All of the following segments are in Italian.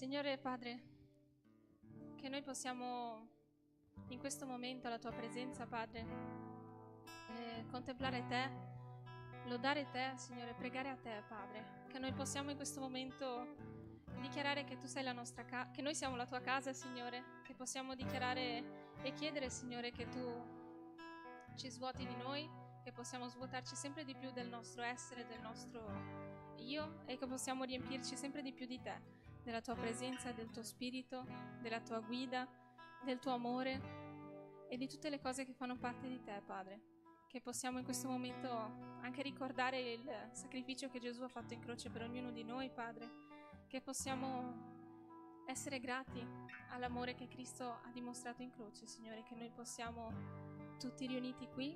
Signore Padre, che noi possiamo in questo momento alla tua presenza, Padre, contemplare te, lodare te, Signore, pregare a te, Padre, che noi possiamo in questo momento dichiarare che tu sei la nostra casa, che noi siamo la tua casa, Signore, che possiamo dichiarare e chiedere, Signore, che tu ci svuoti di noi, che possiamo svuotarci sempre di più del nostro essere, del nostro io, e che possiamo riempirci sempre di più di te, della tua presenza, del tuo spirito, della tua guida, del tuo amore e di tutte le cose che fanno parte di te, Padre. Che possiamo in questo momento anche ricordare il sacrificio che Gesù ha fatto in croce per ognuno di noi, Padre. Che possiamo essere grati all'amore che Cristo ha dimostrato in croce, Signore. Che noi possiamo, tutti riuniti qui,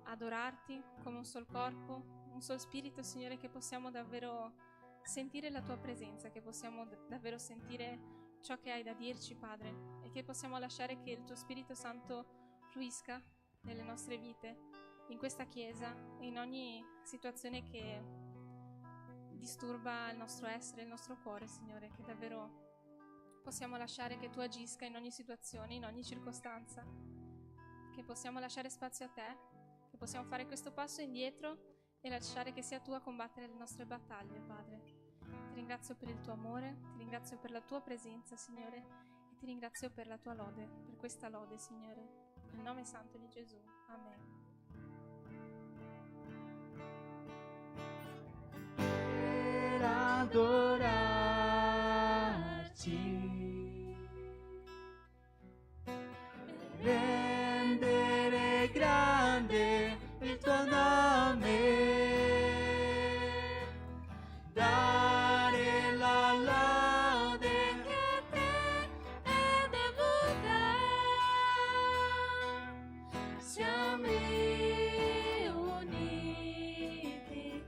adorarti come un sol corpo, un sol spirito, Signore, che possiamo davvero sentire la tua presenza, che possiamo davvero sentire ciò che hai da dirci, Padre, e che possiamo lasciare che il tuo Spirito Santo fluisca nelle nostre vite, in questa Chiesa e in ogni situazione che disturba il nostro essere, il nostro cuore, Signore, che davvero possiamo lasciare che tu agisca in ogni situazione, in ogni circostanza, che possiamo lasciare spazio a te, che possiamo fare questo passo indietro e lasciare che sia tu a combattere le nostre battaglie, Padre. Ti ringrazio per il tuo amore, ti ringrazio per la tua presenza, Signore, e ti ringrazio per la tua lode, per questa lode, Signore. Nel nome santo di Gesù. Amen. Per adorarci, rendere grande il tuo nome, dare la lode che a te è dovuta. Siamo uniti qui.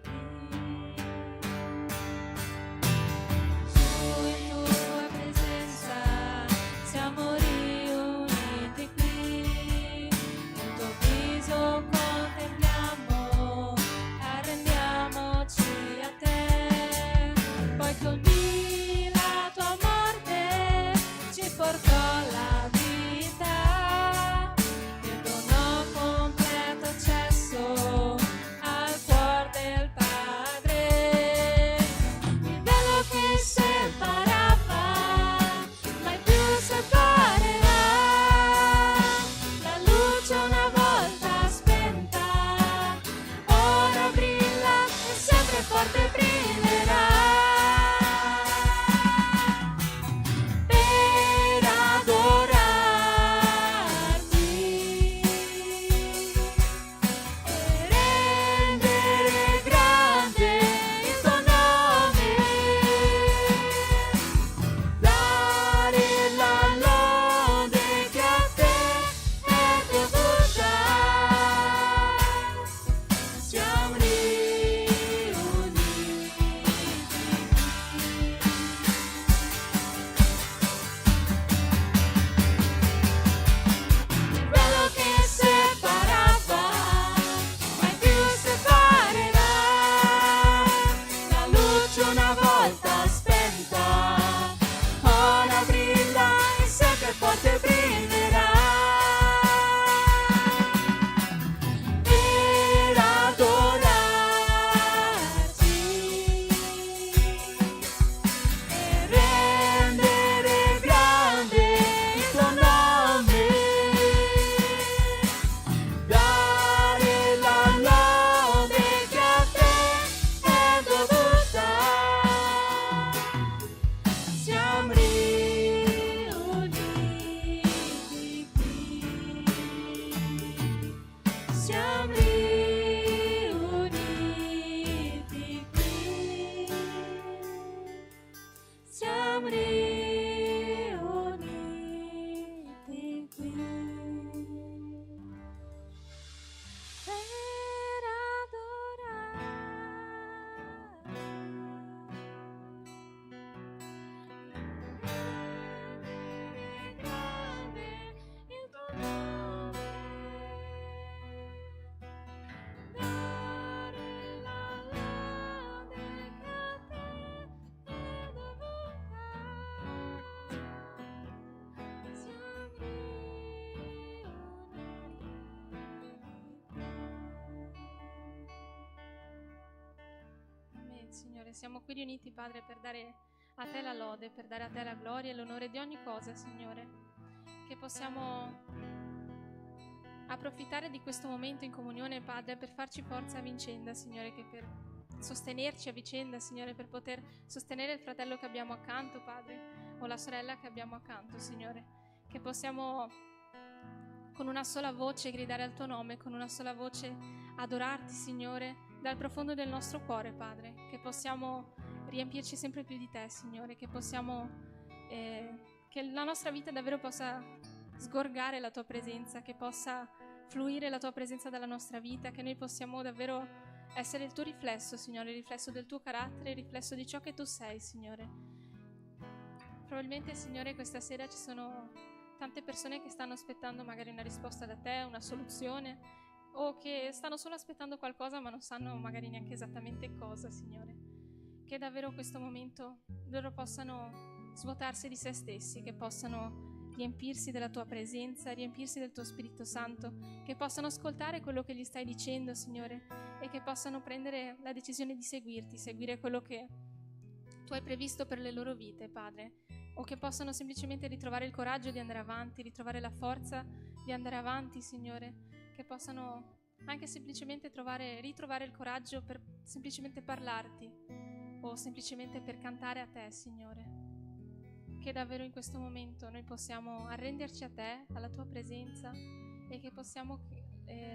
Signore. Siamo qui riuniti, Padre, per dare a Te la lode, per dare a Te la gloria e l'onore di ogni cosa, Signore. Che possiamo approfittare di questo momento in comunione, Padre, per farci forza a vicenda, Signore, che per sostenerci a vicenda, Signore, per poter sostenere il fratello che abbiamo accanto, Padre, o la sorella che abbiamo accanto, Signore. Che possiamo con una sola voce gridare al Tuo nome, con una sola voce adorarti, Signore, dal profondo del nostro cuore, Padre. Che possiamo riempirci sempre più di Te, Signore, che possiamo che la nostra vita davvero possa sgorgare la Tua presenza, che possa fluire la Tua presenza dalla nostra vita, che noi possiamo davvero essere il Tuo riflesso, Signore, il riflesso del Tuo carattere, il riflesso di ciò che Tu sei, Signore. Probabilmente, Signore, questa sera ci sono tante persone che stanno aspettando magari una risposta da Te, una soluzione, o che stanno solo aspettando qualcosa ma non sanno magari neanche esattamente cosa, Signore. Che davvero in questo momento loro possano svuotarsi di se stessi, che possano riempirsi della Tua presenza, riempirsi del Tuo Spirito Santo, che possano ascoltare quello che gli stai dicendo, Signore, e che possano prendere la decisione di seguirti, seguire quello che Tu hai previsto per le loro vite, Padre, o che possano semplicemente ritrovare il coraggio di andare avanti, ritrovare la forza di andare avanti, Signore, che possano anche semplicemente ritrovare il coraggio per semplicemente parlarti o semplicemente per cantare a Te, Signore. Che davvero in questo momento noi possiamo arrenderci a Te, alla Tua presenza, e che possiamo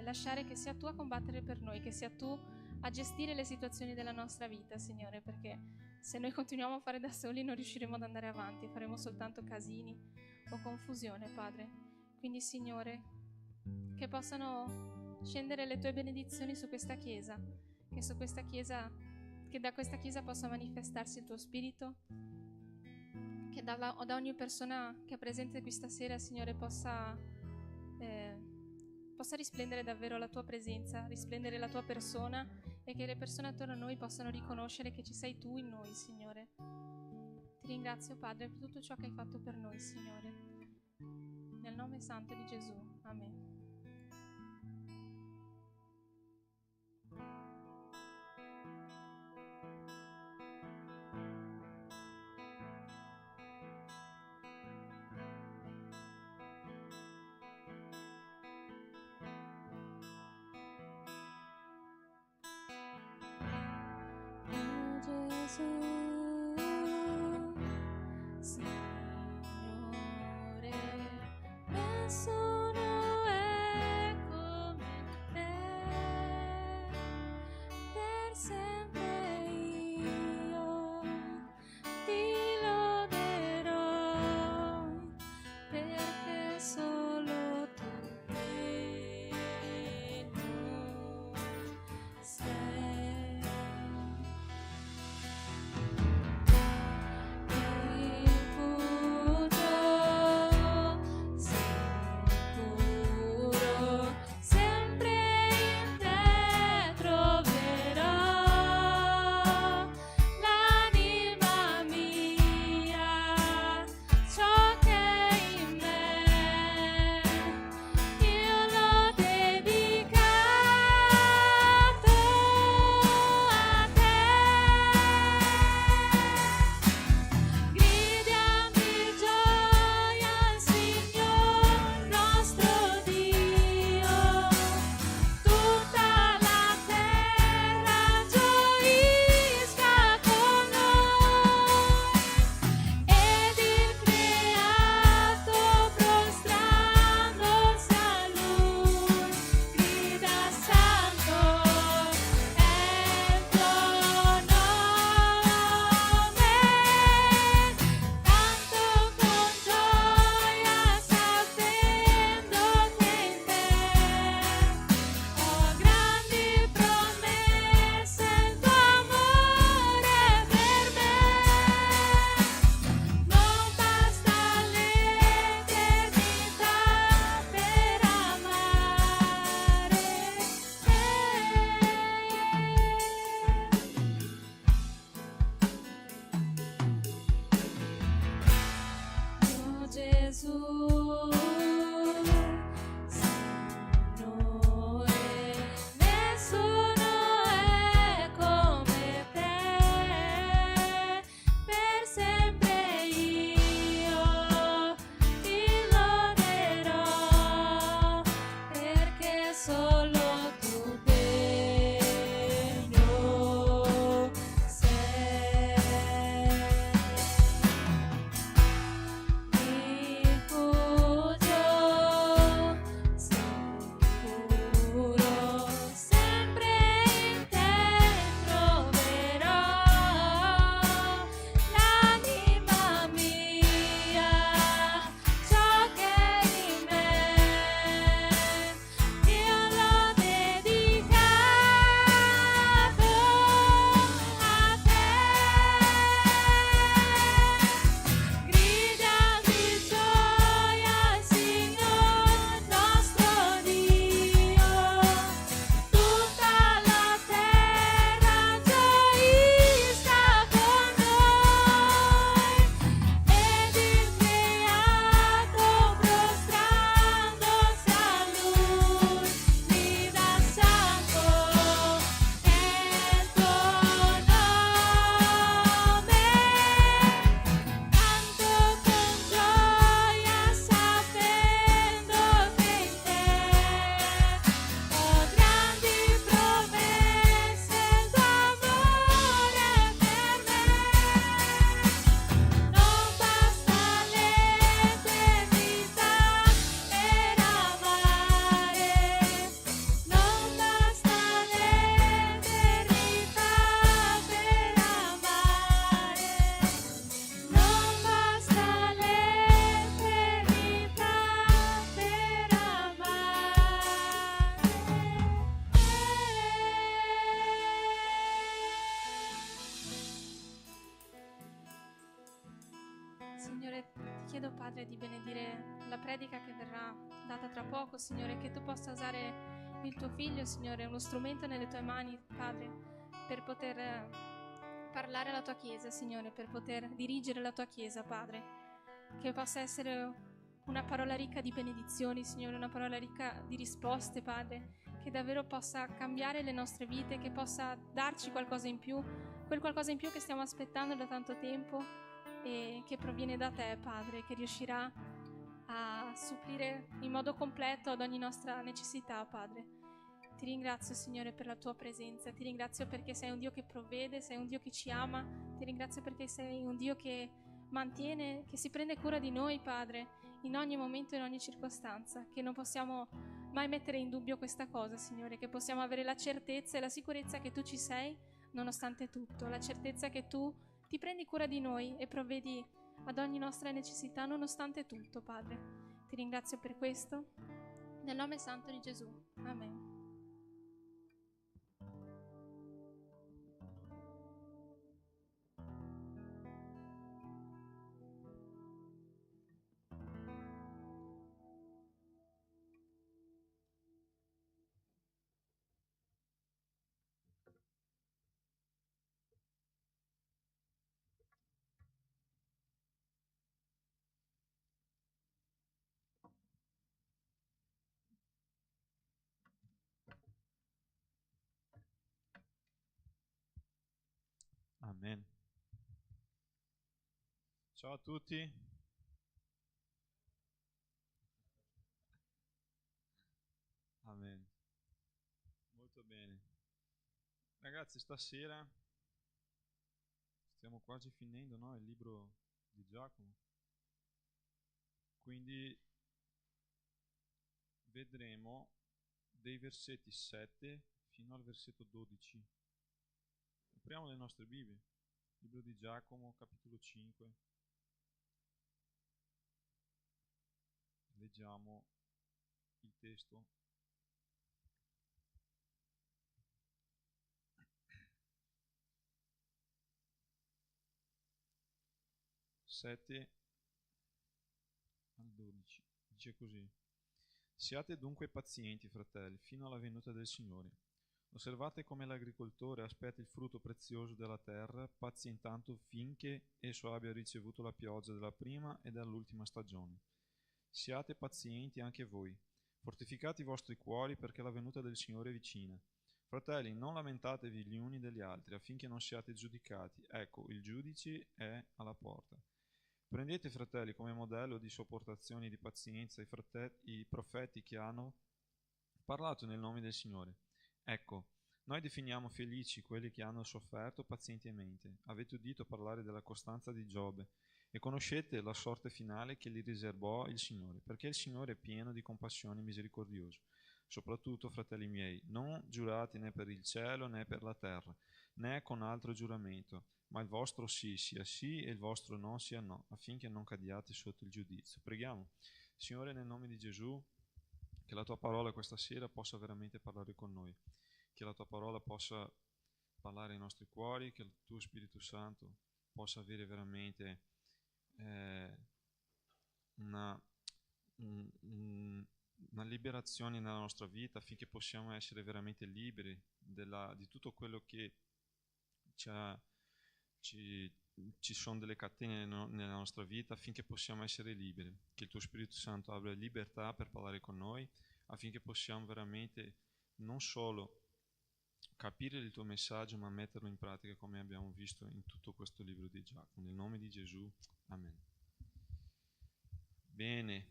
lasciare che sia Tu a combattere per noi, che sia Tu a gestire le situazioni della nostra vita, Signore, perché se noi continuiamo a fare da soli non riusciremo ad andare avanti, faremo soltanto casini o confusione, Padre. Quindi, Signore, che possano scendere le Tue benedizioni su questa Chiesa, che da questa Chiesa possa manifestarsi il Tuo Spirito, che da ogni persona che è presente qui stasera, Signore, possa risplendere davvero la Tua presenza, risplendere la Tua persona, e che le persone attorno a noi possano riconoscere che ci sei Tu in noi, Signore. Ti ringrazio, Padre, per tutto ciò che hai fatto per noi, Signore. Nel nome santo di Gesù. Amen. Signore, nessuno è come Te, per sempre io Ti loderò, perché solo Tu pieno sei. Rifugio sicuro, sempre in Te troverò. chiedo, Padre, di benedire la predica che verrà data tra poco, Signore, che tu possa usare il tuo figlio, Signore, uno strumento nelle tue mani, Padre, per poter parlare alla tua Chiesa, Signore, per poter dirigere la tua Chiesa, Padre, che possa essere una parola ricca di benedizioni, Signore, una parola ricca di risposte, Padre, che davvero possa cambiare le nostre vite, che possa darci qualcosa in più, quel qualcosa in più che stiamo aspettando da tanto tempo e che proviene da te, Padre, che riuscirà a supplire in modo completo ad ogni nostra necessità, Padre. Ti ringrazio, Signore, per la tua presenza, ti ringrazio perché sei un Dio che provvede, sei un Dio che ci ama, ti ringrazio perché sei un Dio che mantiene, che si prende cura di noi, Padre, in ogni momento e in ogni circostanza, che non possiamo mai mettere in dubbio questa cosa, Signore, che possiamo avere la certezza e la sicurezza che tu ci sei nonostante tutto, la certezza che tu ti prendi cura di noi e provvedi ad ogni nostra necessità nonostante tutto, Padre. Ti ringrazio per questo, nel nome santo di Gesù. Amen. Amen. Ciao a tutti. Amen. Molto bene. Ragazzi, stasera stiamo quasi finendo, no? Il libro di Giacomo. Quindi vedremo dei versetti 7 fino al versetto 12. Apriamo le nostre Bibbie. Libro di Giacomo, capitolo 5. Leggiamo il testo. Sette al 12. Dice così: Siate dunque pazienti, fratelli, fino alla venuta del Signore. Osservate come l'agricoltore aspetta il frutto prezioso della terra, pazientando finché esso abbia ricevuto la pioggia della prima e dell'ultima stagione. Siate pazienti anche voi. Fortificate i vostri cuori perché la venuta del Signore è vicina. Fratelli, non lamentatevi gli uni degli altri affinché non siate giudicati. Ecco, il giudice è alla porta. Prendete, fratelli, come modello di sopportazione e di pazienza i profeti che hanno parlato nel nome del Signore. Ecco, noi definiamo felici quelli che hanno sofferto pazientemente. Avete udito parlare della costanza di Giobbe e conoscete la sorte finale che gli riservò il Signore, perché il Signore è pieno di compassione e misericordioso. Soprattutto, fratelli miei, non giurate né per il cielo né per la terra, né con altro giuramento, ma il vostro sì sia sì e il vostro no sia no, affinché non cadiate sotto il giudizio. Preghiamo. Signore, nel nome di Gesù, che la tua parola questa sera possa veramente parlare con noi, che la tua parola possa parlare ai nostri cuori, che il tuo Spirito Santo possa avere veramente una liberazione nella nostra vita affinché possiamo essere veramente liberi di tutto quello che ci sono delle catene nella nostra vita, affinché possiamo essere liberi, che il tuo Spirito Santo abbia libertà per parlare con noi, affinché possiamo veramente non solo capire il tuo messaggio, ma metterlo in pratica come abbiamo visto in tutto questo libro di Giacomo. Nel nome di Gesù, amen. Bene,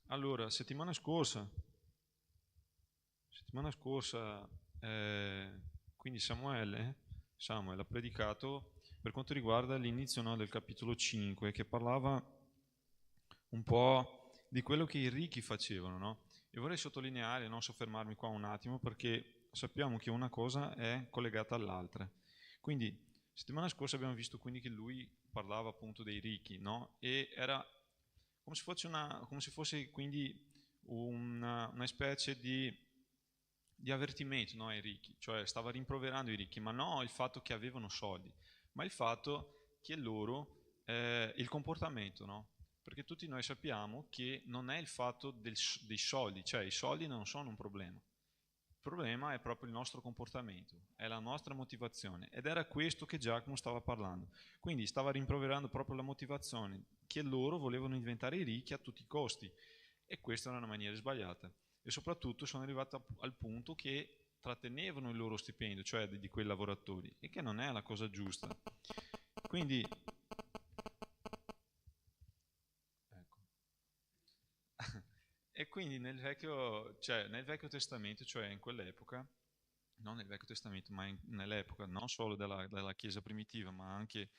allora, settimana scorsa quindi Samuel ha predicato per quanto riguarda l'inizio, no, del capitolo 5, che parlava un po' di quello che i ricchi facevano, no? E vorrei sottolineare, non soffermarmi qua un attimo, perché sappiamo che una cosa è collegata all'altra. Quindi, settimana scorsa abbiamo visto quindi che lui parlava appunto dei ricchi, no? E era come se fosse quindi una specie di avvertimento, no, ai ricchi, cioè stava rimproverando i ricchi, ma non il fatto che avevano soldi, ma il fatto che loro, il comportamento, no? Perché tutti noi sappiamo che non è il fatto dei soldi, cioè i soldi non sono un problema. Il problema è proprio il nostro comportamento, è la nostra motivazione. Ed era questo che Giacomo stava parlando. Quindi stava rimproverando proprio la motivazione, che loro volevano diventare ricchi a tutti i costi. E questa era una maniera sbagliata. E soprattutto sono arrivati al punto che trattenevano il loro stipendio, cioè di quei lavoratori, e che non è la cosa giusta. Quindi, ecco. E quindi nel Vecchio Testamento, cioè in quell'epoca, non nel Vecchio Testamento, ma nell'epoca non solo della Chiesa primitiva, ma anche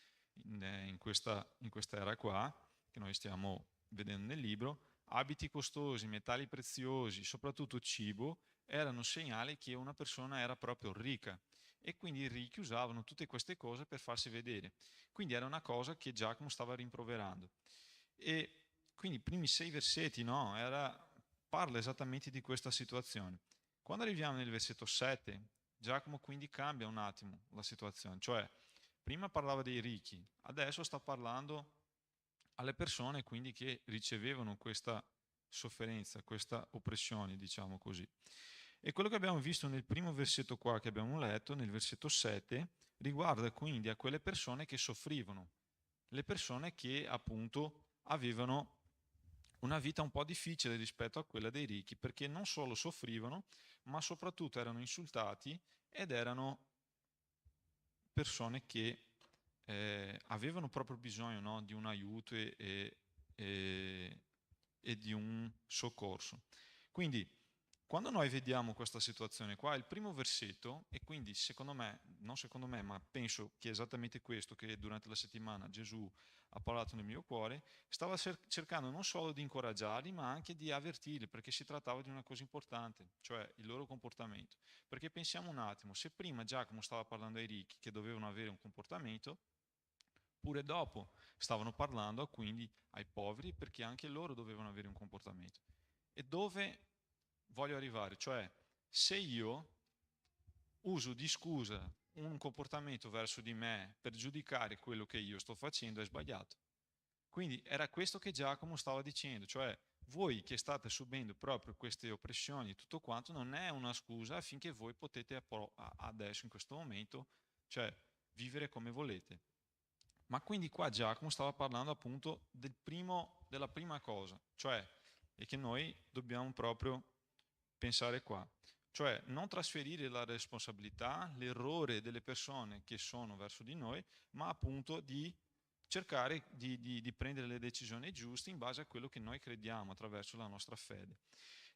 in questa era qua, che noi stiamo vedendo nel libro, abiti costosi, metalli preziosi, soprattutto cibo, erano segnali che una persona era proprio ricca. E quindi i ricchi usavano tutte queste cose per farsi vedere. Quindi era una cosa che Giacomo stava rimproverando. E quindi i primi 6 versetti, no, parla esattamente di questa situazione. Quando arriviamo nel versetto 7, Giacomo quindi cambia un attimo la situazione, cioè prima parlava dei ricchi, adesso sta parlando alle persone quindi che ricevevano questa sofferenza, questa oppressione, diciamo così. E quello che abbiamo visto nel primo versetto qua che abbiamo letto, nel versetto 7, riguarda quindi a quelle persone che soffrivano, le persone che appunto avevano una vita un po' difficile rispetto a quella dei ricchi, perché non solo soffrivano, ma soprattutto erano insultati ed erano persone che avevano proprio bisogno, no, di un aiuto e di un soccorso. Quindi, quando noi vediamo questa situazione qua, il primo versetto, e quindi secondo me, non secondo me, ma penso che è esattamente questo che durante la settimana Gesù ha parlato nel mio cuore, stava cercando non solo di incoraggiarli, ma anche di avvertirli, perché si trattava di una cosa importante, cioè il loro comportamento. Perché pensiamo un attimo, se prima Giacomo stava parlando ai ricchi che dovevano avere un comportamento, pure dopo stavano parlando quindi ai poveri, perché anche loro dovevano avere un comportamento. E dove voglio arrivare? Cioè, se io uso di scusa un comportamento verso di me per giudicare quello che io sto facendo, è sbagliato. Quindi era questo che Giacomo stava dicendo, cioè voi che state subendo proprio queste oppressioni e tutto quanto non è una scusa affinché voi potete adesso in questo momento, cioè vivere come volete. Ma quindi qua Giacomo stava parlando appunto della prima cosa, cioè e che noi dobbiamo proprio pensare qua, cioè non trasferire la responsabilità, l'errore delle persone che sono verso di noi, ma appunto di cercare di prendere le decisioni giuste in base a quello che noi crediamo attraverso la nostra fede.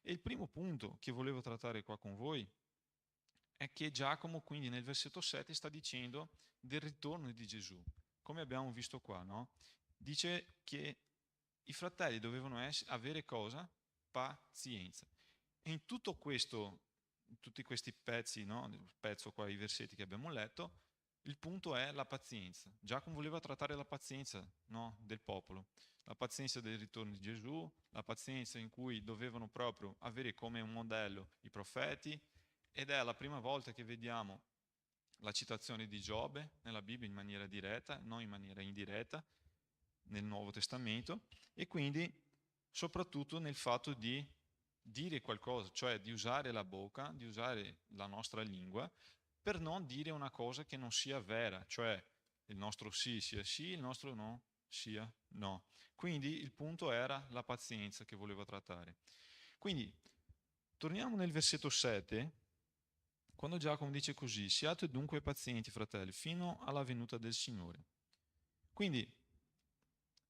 E il primo punto che volevo trattare qua con voi è che Giacomo quindi nel versetto 7 sta dicendo del ritorno di Gesù, come abbiamo visto qua, no? Dice che i fratelli dovevano avere cosa? Pazienza. E in tutto questo, in tutti questi pezzi, no? Il pezzo qua, i versetti che abbiamo letto, il punto è la pazienza. Giacomo voleva trattare la pazienza, no? Del popolo, la pazienza del ritorno di Gesù, la pazienza in cui dovevano proprio avere come un modello i profeti, ed è la prima volta che vediamo la citazione di Giobbe nella Bibbia in maniera diretta, non in maniera indiretta, nel Nuovo Testamento, e quindi soprattutto nel fatto di dire qualcosa, cioè di usare la bocca, di usare la nostra lingua, per non dire una cosa che non sia vera, cioè il nostro sì sia sì, il nostro no sia no. Quindi il punto era la pazienza che voleva trattare. Quindi torniamo nel versetto 7, quando Giacomo dice così: siate dunque pazienti, fratelli, fino alla venuta del Signore. Quindi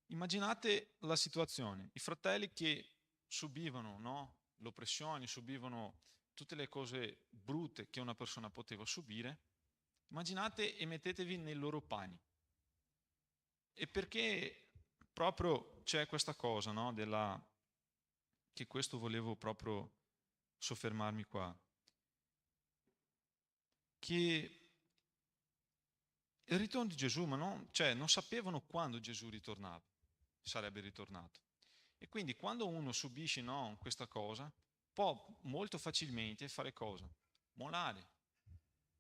immaginate la situazione, i fratelli che subivano, no, l'oppressione, subivano tutte le cose brutte che una persona poteva subire, immaginate e mettetevi nei loro panni. E perché proprio c'è questa cosa, no, che questo volevo proprio soffermarmi qua, che il ritorno di Gesù, ma non sapevano quando Gesù sarebbe ritornato. E quindi quando uno subisce, no, questa cosa, può molto facilmente fare cosa? Mollare.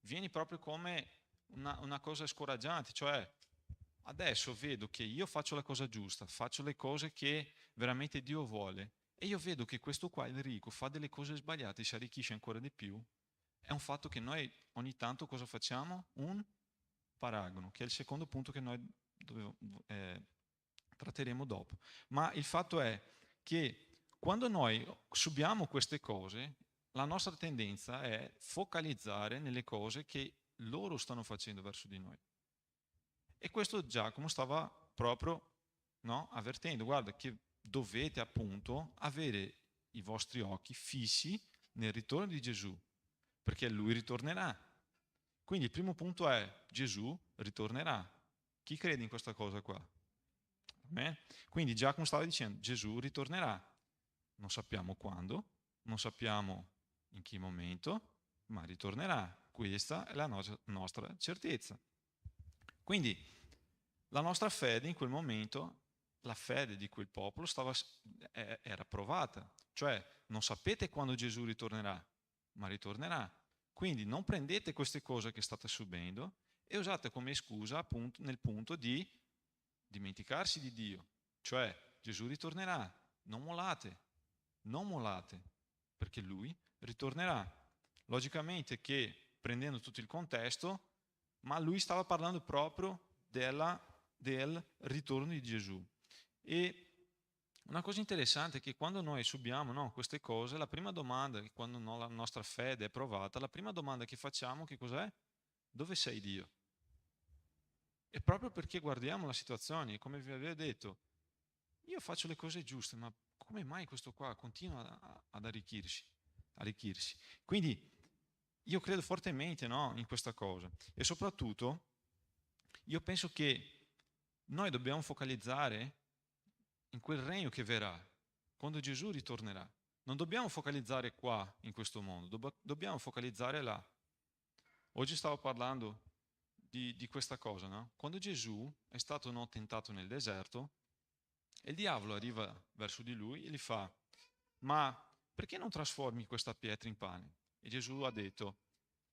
Vieni proprio come una cosa scoraggiante, cioè adesso vedo che io faccio la cosa giusta, faccio le cose che veramente Dio vuole, e io vedo che questo qua, il ricco, fa delle cose sbagliate e si arricchisce ancora di più, è un fatto che noi ogni tanto cosa facciamo? Un paragono, che è il secondo punto che noi tratteremo dopo. Ma il fatto è che quando noi subiamo queste cose, la nostra tendenza è focalizzare nelle cose che loro stanno facendo verso di noi. E questo Giacomo stava proprio, no, avvertendo, guarda che dovete appunto avere i vostri occhi fissi nel ritorno di Gesù, perché lui ritornerà. Quindi il primo punto è Gesù ritornerà. Chi crede in questa cosa qua? Amen? Quindi Giacomo stava dicendo Gesù ritornerà. Non sappiamo quando, non sappiamo in che momento, ma ritornerà. Questa è la nostra certezza. Quindi la nostra fede in quel momento, la fede di quel popolo era provata. Cioè non sapete quando Gesù ritornerà, ma ritornerà. Quindi non prendete queste cose che state subendo e usate come scusa appunto nel punto di dimenticarsi di Dio. Cioè Gesù ritornerà, non mollate, perché Lui ritornerà. Logicamente che prendendo tutto il contesto, ma Lui stava parlando proprio del ritorno di Gesù. E una cosa interessante è che quando noi subiamo queste cose, la prima domanda, quando la nostra fede è provata, la prima domanda che facciamo che cos'è? Dove sei Dio? E proprio perché guardiamo la situazione, come vi avevo detto, io faccio le cose giuste, ma come mai questo qua continua ad arricchirsi? Quindi io credo fortemente, no, in questa cosa e soprattutto io penso che noi dobbiamo focalizzare in quel regno che verrà, quando Gesù ritornerà. Non dobbiamo focalizzare qua, in questo mondo, dobbiamo focalizzare là. Oggi stavo parlando di questa cosa, no? Quando Gesù è stato tentato nel deserto, e il diavolo arriva verso di lui e gli fa, ma perché non trasformi questa pietra in pane? E Gesù ha detto,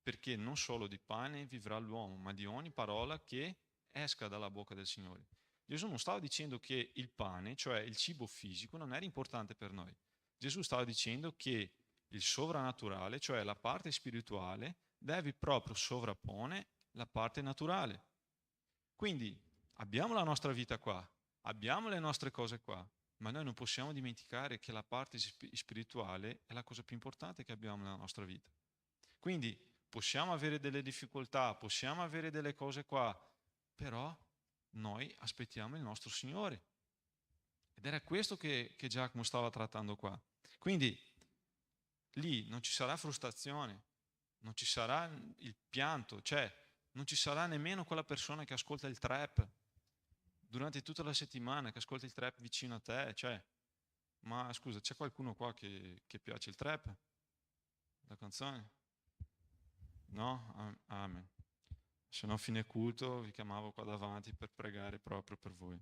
perché non solo di pane vivrà l'uomo, ma di ogni parola che esca dalla bocca del Signore. Gesù non stava dicendo che il pane, cioè il cibo fisico, non era importante per noi. Gesù stava dicendo che il sovrannaturale, cioè la parte spirituale, deve proprio sovrappone la parte naturale. Quindi abbiamo la nostra vita qua, abbiamo le nostre cose qua, ma noi non possiamo dimenticare che la parte spirituale è la cosa più importante che abbiamo nella nostra vita. Quindi possiamo avere delle difficoltà, possiamo avere delle cose qua, però noi aspettiamo il nostro Signore. Ed era questo che Giacomo stava trattando qua. Quindi lì non ci sarà frustrazione, non ci sarà il pianto, cioè non ci sarà nemmeno quella persona che ascolta il trap durante tutta la settimana, che ascolta il trap vicino a te, cioè, ma scusa, c'è qualcuno qua che piace il trap? La canzone? No? Amen. Se no a fine culto vi chiamavo qua davanti per pregare proprio per voi.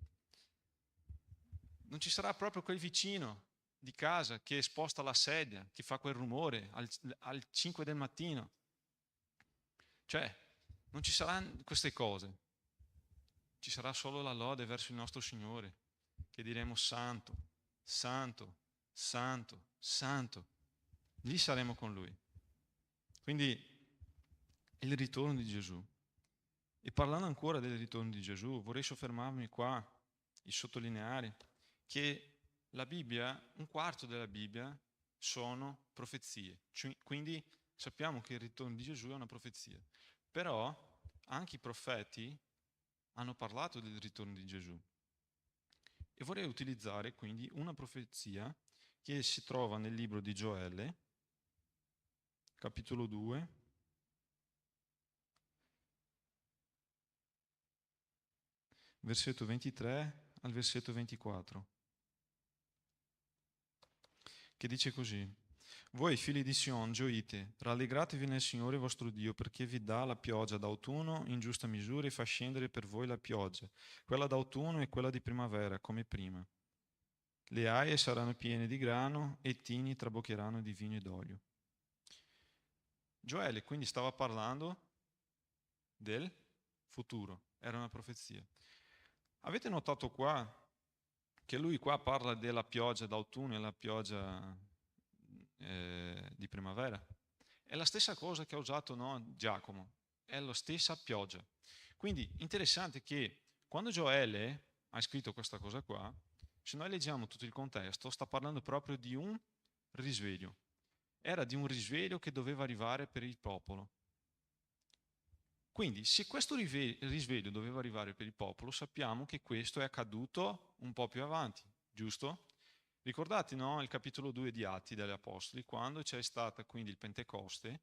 Non ci sarà proprio quel vicino di casa che sposta la sedia, che fa quel rumore al 5 del mattino. Cioè, non ci saranno queste cose. Ci sarà solo la lode verso il nostro Signore, che diremo santo, santo, santo, santo. Lì saremo con Lui. Quindi il ritorno di Gesù. E parlando ancora del ritorno di Gesù, vorrei soffermarmi qua e sottolineare che la Bibbia, un quarto della Bibbia, sono profezie. Quindi sappiamo che il ritorno di Gesù è una profezia. Però anche i profeti hanno parlato del ritorno di Gesù. E vorrei utilizzare quindi una profezia che si trova nel libro di Gioele, capitolo 2, versetto 23 al versetto 24, che dice così: voi figli di Sion gioite, rallegratevi nel Signore vostro Dio, perché vi dà la pioggia d'autunno in giusta misura e fa scendere per voi la pioggia, quella d'autunno e quella di primavera, come prima. Le aie saranno piene di grano e i tini traboccheranno di vino ed olio. Gioele quindi stava parlando del futuro, era una profezia. Avete notato qua che lui qua parla della pioggia d'autunno e la pioggia di primavera? È la stessa cosa che ha usato, no, Giacomo, è la stessa pioggia. Quindi interessante che quando Gioele ha scritto questa cosa qua, se noi leggiamo tutto il contesto, sta parlando proprio di un risveglio. Era di un risveglio che doveva arrivare per il popolo. Quindi, se questo risveglio doveva arrivare per il popolo, sappiamo che questo è accaduto un po' più avanti, giusto? Ricordate, no, il capitolo 2 di Atti degli Apostoli, quando c'è stata quindi il Pentecoste,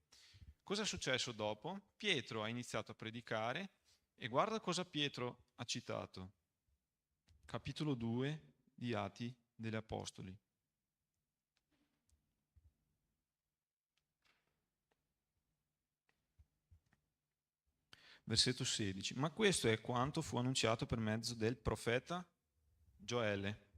cosa è successo dopo? Pietro ha iniziato a predicare e guarda cosa Pietro ha citato. Capitolo 2 di Atti degli Apostoli. Versetto 16. Ma questo è quanto fu annunciato per mezzo del profeta Gioele.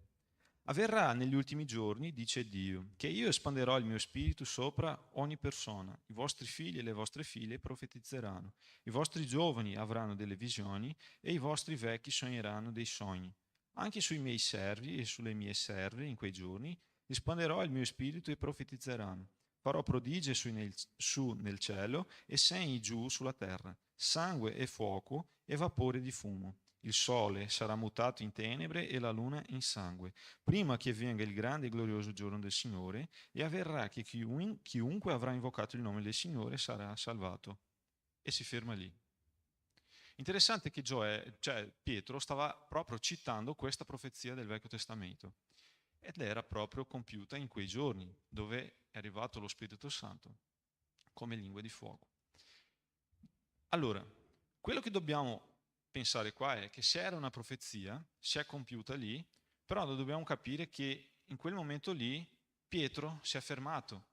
Avverrà negli ultimi giorni, dice Dio, che io espanderò il mio spirito sopra ogni persona. I vostri figli e le vostre figlie profetizzeranno. I vostri giovani avranno delle visioni e i vostri vecchi sogneranno dei sogni. Anche sui miei servi e sulle mie serve in quei giorni espanderò il mio spirito e profetizzeranno. Farò prodigi su nel cielo e segni giù sulla terra, sangue e fuoco e vapore di fumo. Il sole sarà mutato in tenebre e la luna in sangue, prima che venga il grande e glorioso giorno del Signore, e avverrà che chiunque avrà invocato il nome del Signore sarà salvato. E si ferma lì. Interessante che Pietro stava proprio citando questa profezia del Vecchio Testamento ed era proprio compiuta in quei giorni dove è arrivato lo Spirito Santo come lingue di fuoco. Allora, quello che dobbiamo pensare qua è che se era una profezia, si è compiuta lì, però dobbiamo capire che in quel momento lì Pietro si è fermato.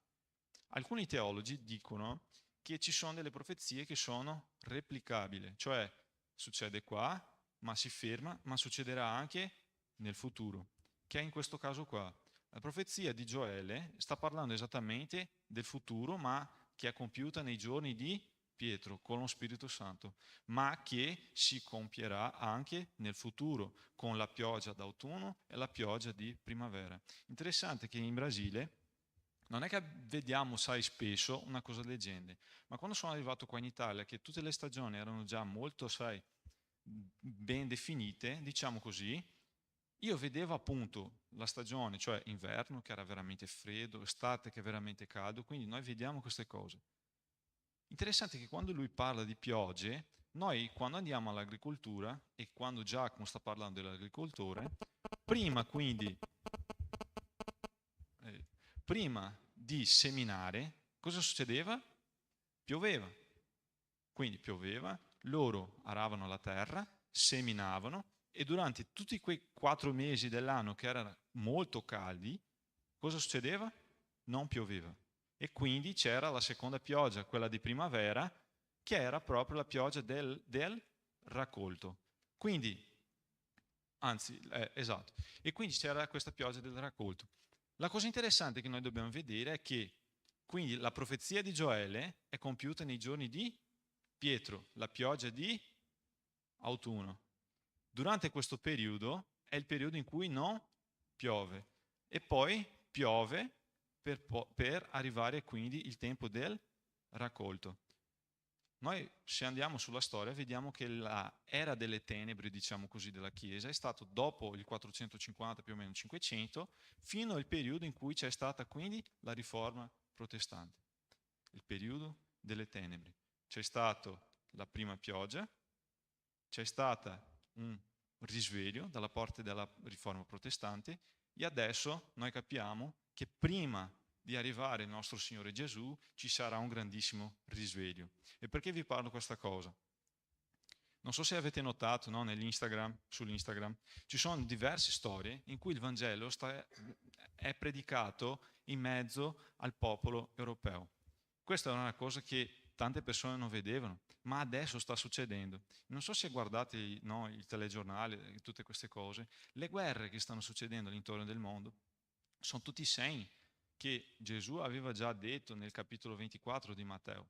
Alcuni teologi dicono che ci sono delle profezie che sono replicabili, cioè succede qua, ma si ferma, ma succederà anche nel futuro, che è in questo caso qua. La profezia di Gioele sta parlando esattamente del futuro, ma che è compiuta nei giorni di Pietro con lo Spirito Santo, ma che si compierà anche nel futuro con la pioggia d'autunno e la pioggia di primavera. Interessante che in Brasile non è che vediamo, sai, spesso una cosa del genere, ma quando sono arrivato qua in Italia, che tutte le stagioni erano già molto, sai, ben definite, diciamo così, io vedevo appunto la stagione, cioè inverno che era veramente freddo, estate che è veramente caldo, quindi noi vediamo queste cose. Interessante che quando lui parla di piogge, noi quando andiamo all'agricoltura e quando Giacomo sta parlando dell'agricoltore, prima quindi, prima di seminare, cosa succedeva? Pioveva. Quindi pioveva, loro aravano la terra, seminavano e durante tutti quei 4 mesi dell'anno che erano molto caldi, cosa succedeva? Non pioveva. E quindi c'era la seconda pioggia, quella di primavera, che era proprio la pioggia del raccolto. Quindi, esatto, e quindi c'era questa pioggia del raccolto. La cosa interessante che noi dobbiamo vedere è che quindi la profezia di Gioele è compiuta nei giorni di Pietro, la pioggia di autunno. Durante questo periodo è il periodo in cui non piove e poi piove per arrivare quindi il tempo del raccolto. Noi se andiamo sulla storia vediamo che l'era delle tenebre, diciamo così, della Chiesa è stato dopo il 450 più o meno 500 fino al periodo in cui c'è stata quindi la riforma protestante, il periodo delle tenebre. C'è stata la prima pioggia, c'è stato un risveglio dalla parte della riforma protestante e adesso noi capiamo che prima di arrivare il nostro Signore Gesù ci sarà un grandissimo risveglio. E perché vi parlo questa cosa? Non so se avete notato, no, sull'Instagram, ci sono diverse storie in cui il Vangelo è predicato in mezzo al popolo europeo. Questa è una cosa che tante persone non vedevano, ma adesso sta succedendo. Non so se guardate il telegiornale e tutte queste cose, le guerre che stanno succedendo all'intorno del mondo sono tutti segni che Gesù aveva già detto nel capitolo 24 di Matteo.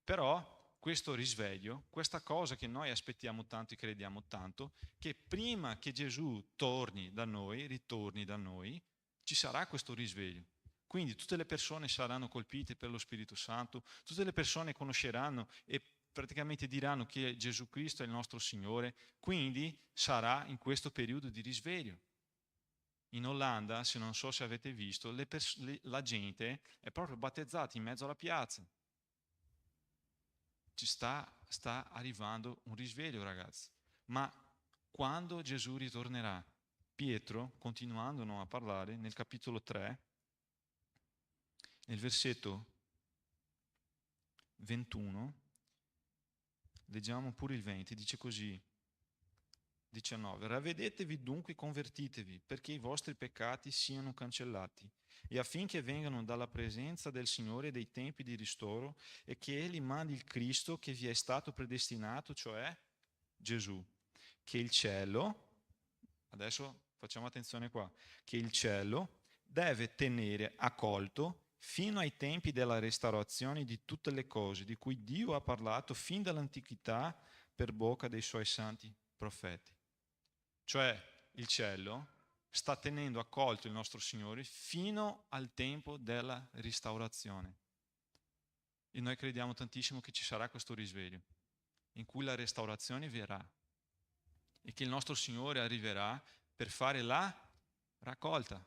Però questo risveglio, questa cosa che noi aspettiamo tanto e crediamo tanto, che prima che Gesù ritorni da noi, ci sarà questo risveglio. Quindi tutte le persone saranno colpite per lo Spirito Santo, tutte le persone conosceranno e praticamente diranno che Gesù Cristo è il nostro Signore, quindi sarà in questo periodo di risveglio. In Olanda, se non so se avete visto, la gente è proprio battezzata in mezzo alla piazza. Ci sta arrivando un risveglio, ragazzi. Ma quando Gesù ritornerà? Pietro, continuando a parlare, nel capitolo 3, nel versetto 21, leggiamo pure il 20, dice così, 19, ravvedetevi dunque, convertitevi, perché i vostri peccati siano cancellati, e affinché vengano dalla presenza del Signore dei tempi di ristoro, e che Egli mandi il Cristo che vi è stato predestinato, cioè Gesù, che il cielo, adesso facciamo attenzione qua, che il cielo deve tenere accolto fino ai tempi della restaurazione di tutte le cose di cui Dio ha parlato fin dall'antichità per bocca dei suoi santi profeti. Cioè il cielo sta tenendo accolto il nostro Signore fino al tempo della restaurazione. E noi crediamo tantissimo che ci sarà questo risveglio, in cui la restaurazione verrà e che il nostro Signore arriverà per fare la raccolta,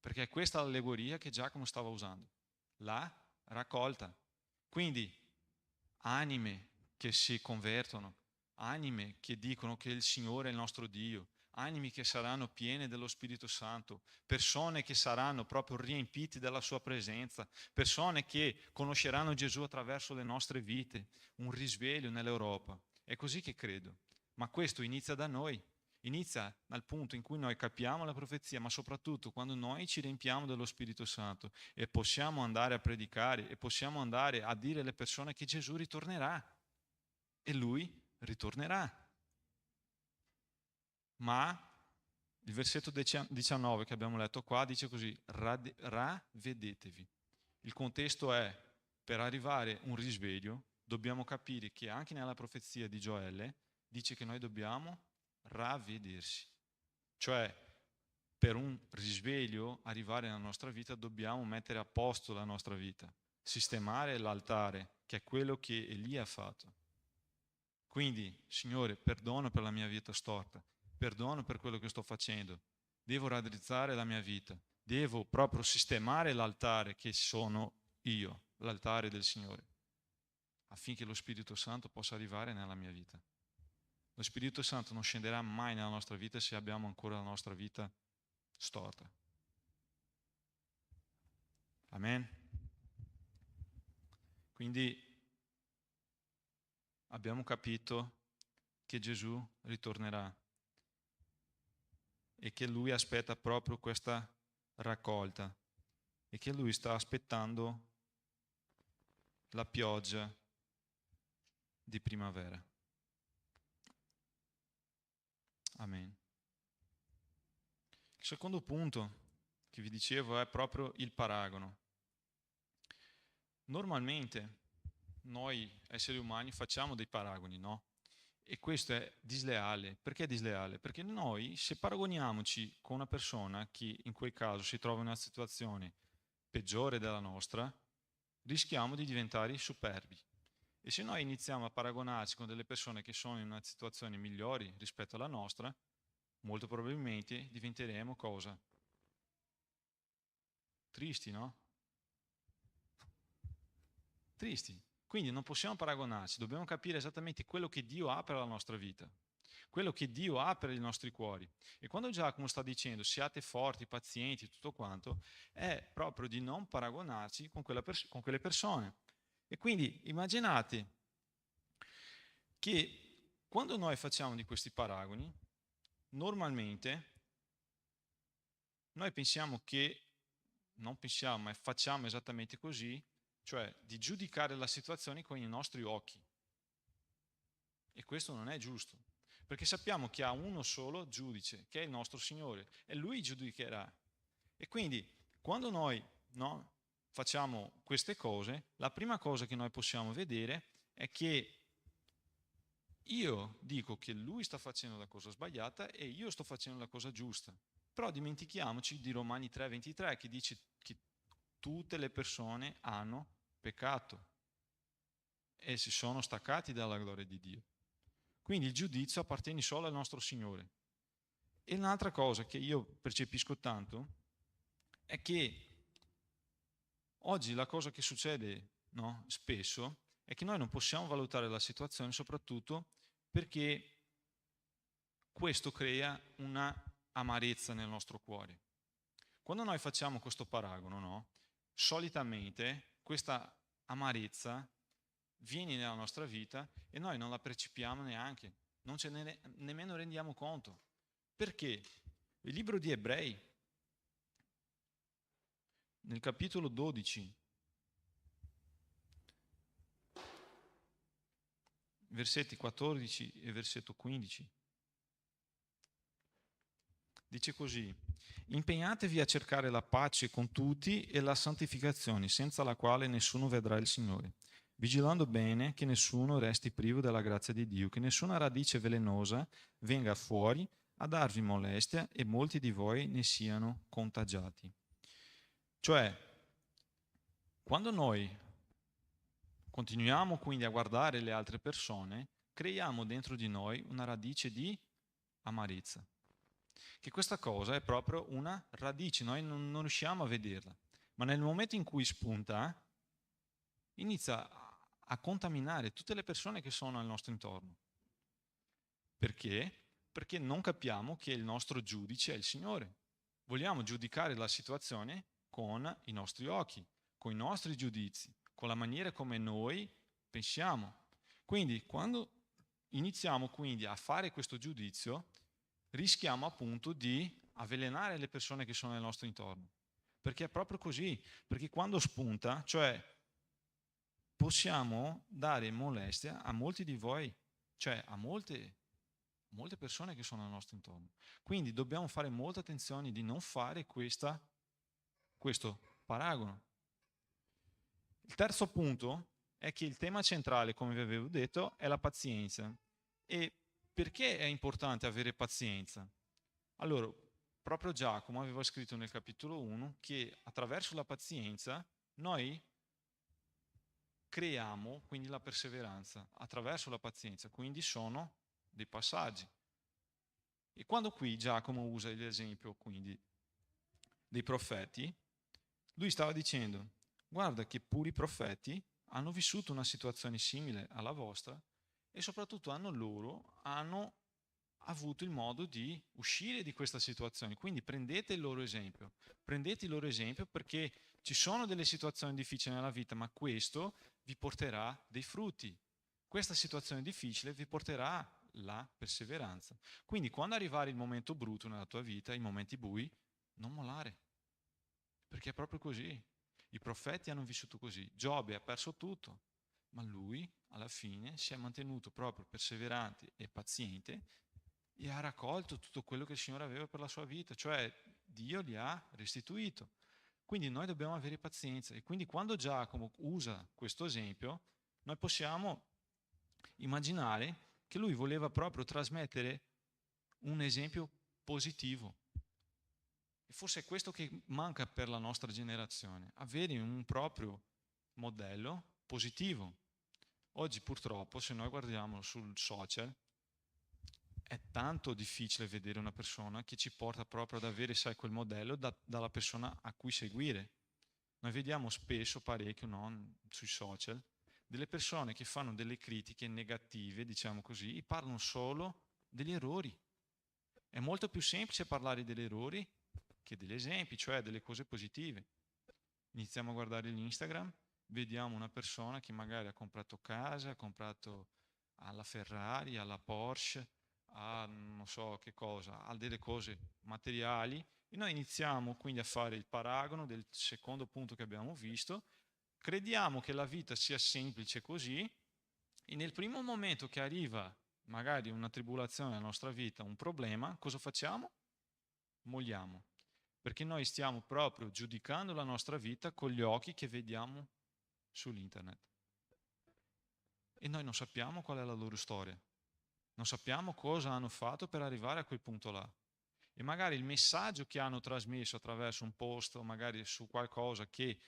perché è questa l'allegoria che Giacomo stava usando, la raccolta. Quindi anime che si convertono, anime che dicono che il Signore è il nostro Dio, anime che saranno piene dello Spirito Santo, persone che saranno proprio riempite della sua presenza, persone che conosceranno Gesù attraverso le nostre vite, un risveglio nell'Europa. È così che credo. Ma questo inizia da noi, inizia dal punto in cui noi capiamo la profezia, ma soprattutto quando noi ci riempiamo dello Spirito Santo e possiamo andare a predicare e possiamo andare a dire alle persone che Gesù ritornerà e Lui ritornerà. Ma il versetto 19 che abbiamo letto qua dice così, ravvedetevi. Il contesto è, per arrivare a un risveglio, dobbiamo capire che anche nella profezia di Gioele dice che noi dobbiamo ravvedersi. Cioè, per un risveglio arrivare nella nostra vita dobbiamo mettere a posto la nostra vita, sistemare l'altare, che è quello che Elia ha fatto. Quindi, Signore, perdono per la mia vita storta, perdono per quello che sto facendo, devo raddrizzare la mia vita, devo proprio sistemare l'altare che sono io, l'altare del Signore, affinché lo Spirito Santo possa arrivare nella mia vita. Lo Spirito Santo non scenderà mai nella nostra vita se abbiamo ancora la nostra vita storta. Amen? Quindi abbiamo capito che Gesù ritornerà e che Lui aspetta proprio questa raccolta e che Lui sta aspettando la pioggia di primavera. Amen. Il secondo punto che vi dicevo è proprio il paragono. Normalmente noi esseri umani facciamo dei paragoni, no? E questo è disleale. Perché è disleale? Perché noi, se paragoniamoci con una persona che in quel caso si trova in una situazione peggiore della nostra, rischiamo di diventare superbi. E se noi iniziamo a paragonarci con delle persone che sono in una situazione migliori rispetto alla nostra, molto probabilmente diventeremo cosa? Tristi, no? Tristi. Quindi non possiamo paragonarci, dobbiamo capire esattamente quello che Dio ha per la nostra vita, quello che Dio ha per i nostri cuori. E quando Giacomo sta dicendo siate forti, pazienti, tutto quanto, è proprio di non paragonarci con quelle persone. E quindi immaginate che quando noi facciamo di questi paragoni, normalmente noi pensiamo che, non pensiamo, ma facciamo esattamente così, cioè di giudicare la situazione con i nostri occhi. E questo non è giusto, perché sappiamo che ha uno solo giudice, che è il nostro Signore, e Lui giudicherà. E quindi, quando noi facciamo queste cose, la prima cosa che noi possiamo vedere è che io dico che lui sta facendo la cosa sbagliata e io sto facendo la cosa giusta. Però dimentichiamoci di Romani 3,23 che dice che tutte le persone hanno peccato e si sono staccati dalla gloria di Dio. Quindi il giudizio appartiene solo al nostro Signore. E un'altra cosa che io percepisco tanto è che oggi la cosa che succede, no, spesso è che noi non possiamo valutare la situazione soprattutto perché questo crea una amarezza nel nostro cuore. Quando noi facciamo questo paragono, no, solitamente questa amarezza viene nella nostra vita e noi non la percepiamo neanche, non ce ne nemmeno rendiamo conto. Perché? Il libro di Ebrei, nel capitolo 12, versetti 14 e versetto 15, dice così: impegnatevi a cercare la pace con tutti e la santificazione, senza la quale nessuno vedrà il Signore, vigilando bene che nessuno resti privo della grazia di Dio, che nessuna radice velenosa venga fuori a darvi molestia e molti di voi ne siano contagiati. Cioè, quando noi continuiamo quindi a guardare le altre persone, creiamo dentro di noi una radice di amarezza. Che questa cosa è proprio una radice, noi non riusciamo a vederla, ma nel momento in cui spunta, inizia a contaminare tutte le persone che sono al nostro intorno. Perché? Perché non capiamo che il nostro giudice è il Signore. Vogliamo giudicare la situazione con i nostri occhi, con i nostri giudizi, con la maniera come noi pensiamo. Quindi quando iniziamo quindi a fare questo giudizio, rischiamo appunto di avvelenare le persone che sono al nostro intorno. Perché è proprio così, perché quando spunta, cioè possiamo dare molestia a molti di voi, cioè a molte persone che sono al nostro intorno. Quindi dobbiamo fare molta attenzione di non fare questo paragono. Il terzo punto è che il tema centrale, come vi avevo detto, è la pazienza. E perché è importante avere pazienza? Allora, proprio Giacomo aveva scritto nel capitolo 1 che attraverso la pazienza noi creiamo quindi la perseveranza, attraverso la pazienza, quindi sono dei passaggi. E quando qui Giacomo usa l'esempio quindi dei profeti, lui stava dicendo: guarda che pure i profeti hanno vissuto una situazione simile alla vostra e soprattutto hanno avuto il modo di uscire di questa situazione. Quindi prendete il loro esempio perché ci sono delle situazioni difficili nella vita, ma questo vi porterà dei frutti. Questa situazione difficile vi porterà la perseveranza. Quindi quando arrivare il momento brutto nella tua vita, i momenti bui, non mollare, perché è proprio così. I profeti hanno vissuto così. Giobbe ha perso tutto, ma lui alla fine si è mantenuto proprio perseverante e paziente e ha raccolto tutto quello che il Signore aveva per la sua vita, cioè Dio gli ha restituito. Quindi noi dobbiamo avere pazienza e quindi quando Giacomo usa questo esempio, noi possiamo immaginare che lui voleva proprio trasmettere un esempio positivo. E forse è questo che manca per la nostra generazione, avere un proprio modello positivo. Oggi purtroppo, se noi guardiamo sul social, è tanto difficile vedere una persona che ci porta proprio ad avere, sai, quel modello dalla persona a cui seguire. Noi vediamo spesso, parecchio, no, sui social, delle persone che fanno delle critiche negative, diciamo così, e parlano solo degli errori. È molto più semplice parlare degli errori che degli esempi, cioè delle cose positive. Iniziamo a guardare l'Instagram, vediamo una persona che magari ha comprato casa, ha comprato alla Ferrari, alla Porsche, a non so che cosa, ha delle cose materiali e noi iniziamo quindi a fare il paragono del secondo punto che abbiamo visto, crediamo che la vita sia semplice così e nel primo momento che arriva magari una tribolazione nella nostra vita, un problema, cosa facciamo? Molliamo, perché noi stiamo proprio giudicando la nostra vita con gli occhi che vediamo sull'internet. e noi non sappiamo qual è la loro storia, non sappiamo cosa hanno fatto per arrivare a quel punto là. E magari il messaggio che hanno trasmesso attraverso un post o magari su qualcosa che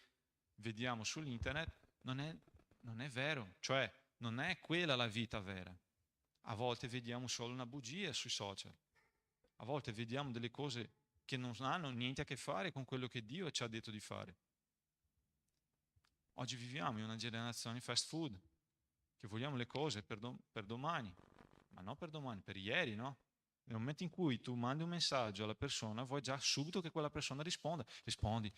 vediamo sull'internet non è vero, cioè non è quella la vita vera. A volte vediamo solo una bugia sui social, a volte vediamo delle cose che non hanno niente a che fare con quello che Dio ci ha detto di fare. Oggi viviamo in una generazione fast food, che vogliamo le cose per domani, ma non per domani, per ieri, no? Nel momento in cui tu mandi un messaggio alla persona, vuoi già subito che quella persona risponda. Rispondi.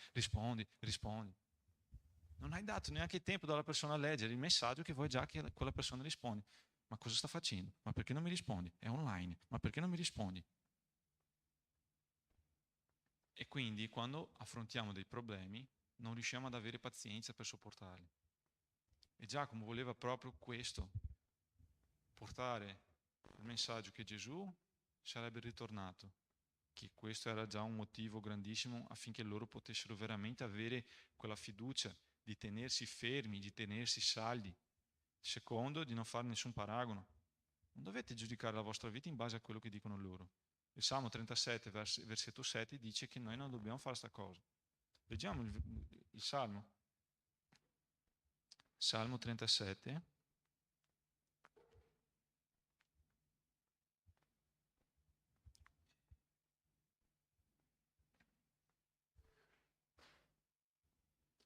Non hai dato neanche tempo dalla persona a leggere il messaggio che vuoi già che quella persona risponda. Ma cosa sta facendo? Ma perché non mi rispondi? È online. Ma perché non mi rispondi? E quindi quando affrontiamo dei problemi non riusciamo ad avere pazienza per sopportarli. E Giacomo voleva proprio questo, portare il messaggio che Gesù sarebbe ritornato, che questo era già un motivo grandissimo affinché loro potessero veramente avere quella fiducia di tenersi fermi, di tenersi saldi. Secondo, di non fare nessun paragono. Non dovete giudicare la vostra vita in base a quello che dicono loro. Il Salmo 37, versetto 7, dice che noi non dobbiamo fare questa cosa. Leggiamo il Salmo. Salmo 37.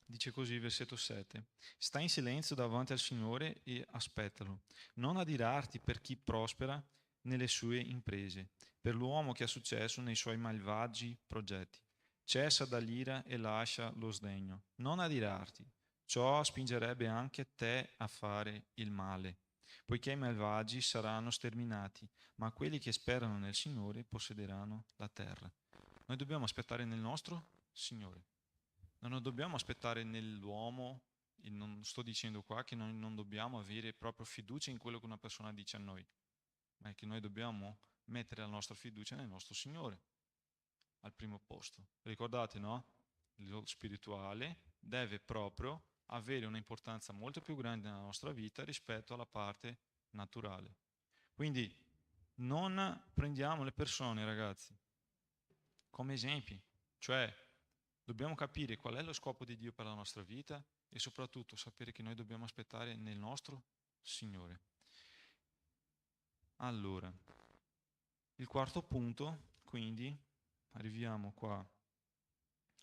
Dice così, versetto 7. Sta in silenzio davanti al Signore e aspettalo. Non adirarti per chi prospera nelle sue imprese, per l'uomo che ha successo nei suoi malvagi progetti. Cessa dall'ira e lascia lo sdegno. Non adirarti. Ciò spingerebbe anche te a fare il male, poiché i malvagi saranno sterminati, ma quelli che sperano nel Signore possederanno la terra. Noi dobbiamo aspettare nel nostro Signore. Non dobbiamo aspettare nell'uomo, e non sto dicendo qua che noi non dobbiamo avere proprio fiducia in quello che una persona dice a noi, ma è che noi dobbiamo mettere la nostra fiducia nel nostro Signore al primo posto. Ricordate, no? Lo spirituale deve proprio avere un'importanza molto più grande nella nostra vita rispetto alla parte naturale. Quindi non prendiamo le persone, ragazzi, come esempi, cioè dobbiamo capire qual è lo scopo di Dio per la nostra vita e soprattutto sapere che noi dobbiamo aspettare nel nostro Signore. Allora, il quarto punto, quindi, arriviamo qua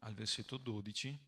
al versetto 12,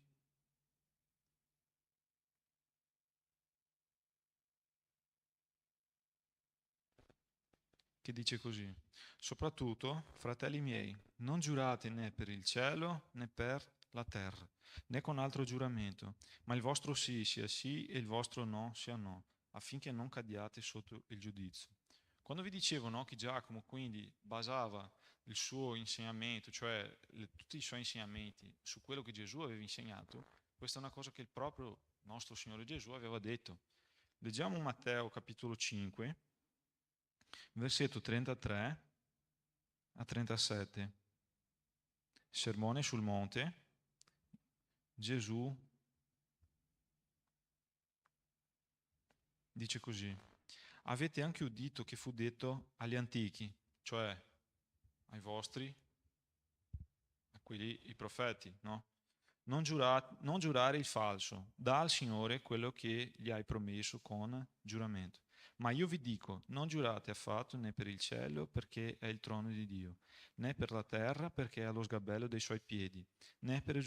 che dice così: soprattutto, fratelli miei, non giurate né per il cielo né per la terra, né con altro giuramento, ma il vostro sì sia sì e il vostro no sia no, affinché non cadiate sotto il giudizio. Quando vi dicevo, no, che Giacomo quindi basava il suo insegnamento, cioè tutti i suoi insegnamenti su quello che Gesù aveva insegnato, questa è una cosa che il proprio nostro Signore Gesù aveva detto. Leggiamo Matteo capitolo 5, versetto 33 a 37. Sermone sul monte. Gesù dice così: avete anche udito che fu detto agli antichi, cioè ai vostri, a quelli, i profeti, no? Non giurare il falso, dà al Signore quello che gli hai promesso con giuramento. Ma io vi dico, non giurate affatto né per il cielo perché è il trono di Dio, né per la terra perché è lo sgabello dei suoi piedi, né per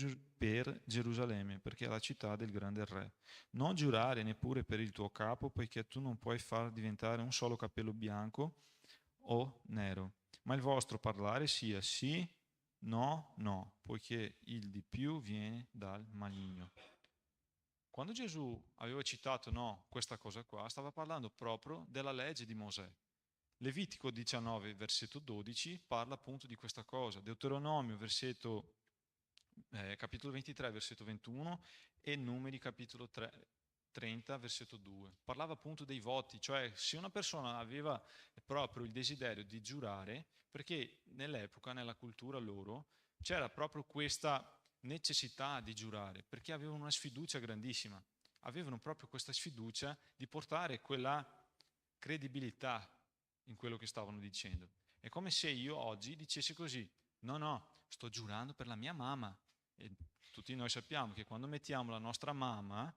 Gerusalemme perché è la città del grande re. Non giurare neppure per il tuo capo poiché tu non puoi far diventare un solo capello bianco o nero, ma il vostro parlare sia sì, no, no, poiché il di più viene dal maligno. Quando Gesù aveva citato no, questa cosa qua, stava parlando proprio della legge di Mosè. Levitico 19, versetto 12, parla appunto di questa cosa. Deuteronomio, capitolo 23, versetto 21 e Numeri, capitolo 30, versetto 2. Parlava appunto dei voti, cioè se una persona aveva proprio il desiderio di giurare, perché nell'epoca, nella cultura loro, c'era proprio questa necessità di giurare, perché avevano una sfiducia grandissima. avevano proprio questa sfiducia di portare quella credibilità in quello che stavano dicendo. È come se io oggi dicessi così: no, sto giurando per la mia mamma. E tutti noi sappiamo che quando mettiamo la nostra mamma,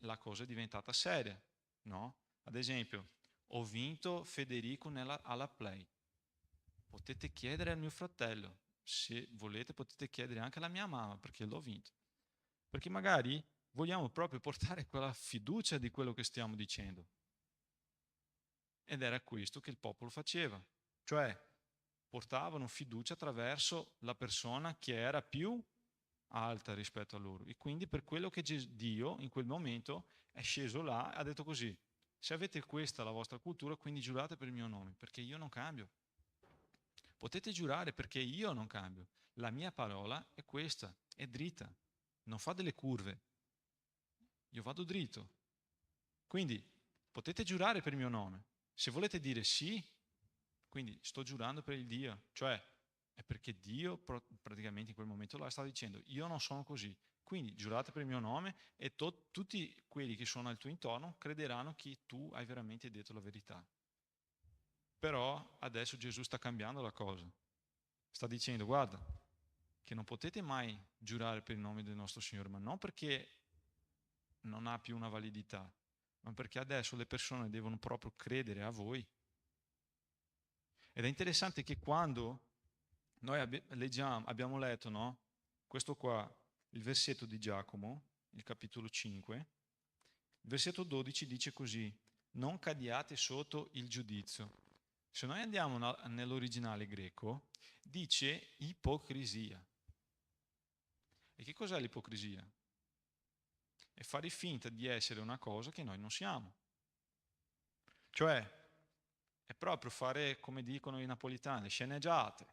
la cosa è diventata seria, no? Ad esempio, ho vinto Federico alla Play. Potete chiedere al mio fratello, se volete potete chiedere anche alla mia mamma, perché l'ho vinto. Perché magari vogliamo proprio portare quella fiducia di quello che stiamo dicendo. Ed era questo che il popolo faceva, cioè portavano fiducia attraverso la persona che era più alta rispetto a loro. E quindi per quello che Dio in quel momento è sceso là e ha detto così: se avete questa la vostra cultura, quindi giurate per il mio nome, perché io non cambio. Potete giurare perché io non cambio. La mia parola è questa, è dritta, non fa delle curve. Io vado dritto. Quindi potete giurare per il mio nome. Se volete dire sì, quindi sto giurando per il Dio, cioè è perché Dio praticamente in quel momento là stava dicendo: io non sono così, quindi giurate per il mio nome e tutti quelli che sono al tuo intorno crederanno che tu hai veramente detto la verità. Però adesso Gesù sta cambiando la cosa, sta dicendo: guarda, che non potete mai giurare per il nome del nostro Signore, ma non perché non ha più una validità, ma perché adesso le persone devono proprio credere a voi. Ed è interessante che quando noi abbiamo letto, no? Questo qua, il versetto di Giacomo, il capitolo 5, il versetto 12 dice così: non cadiate sotto il giudizio. Se noi andiamo nell'originale greco, dice ipocrisia. E che cos'è l'ipocrisia? È fare finta di essere una cosa che noi non siamo. Cioè, è proprio fare, come dicono i napoletani, sceneggiate.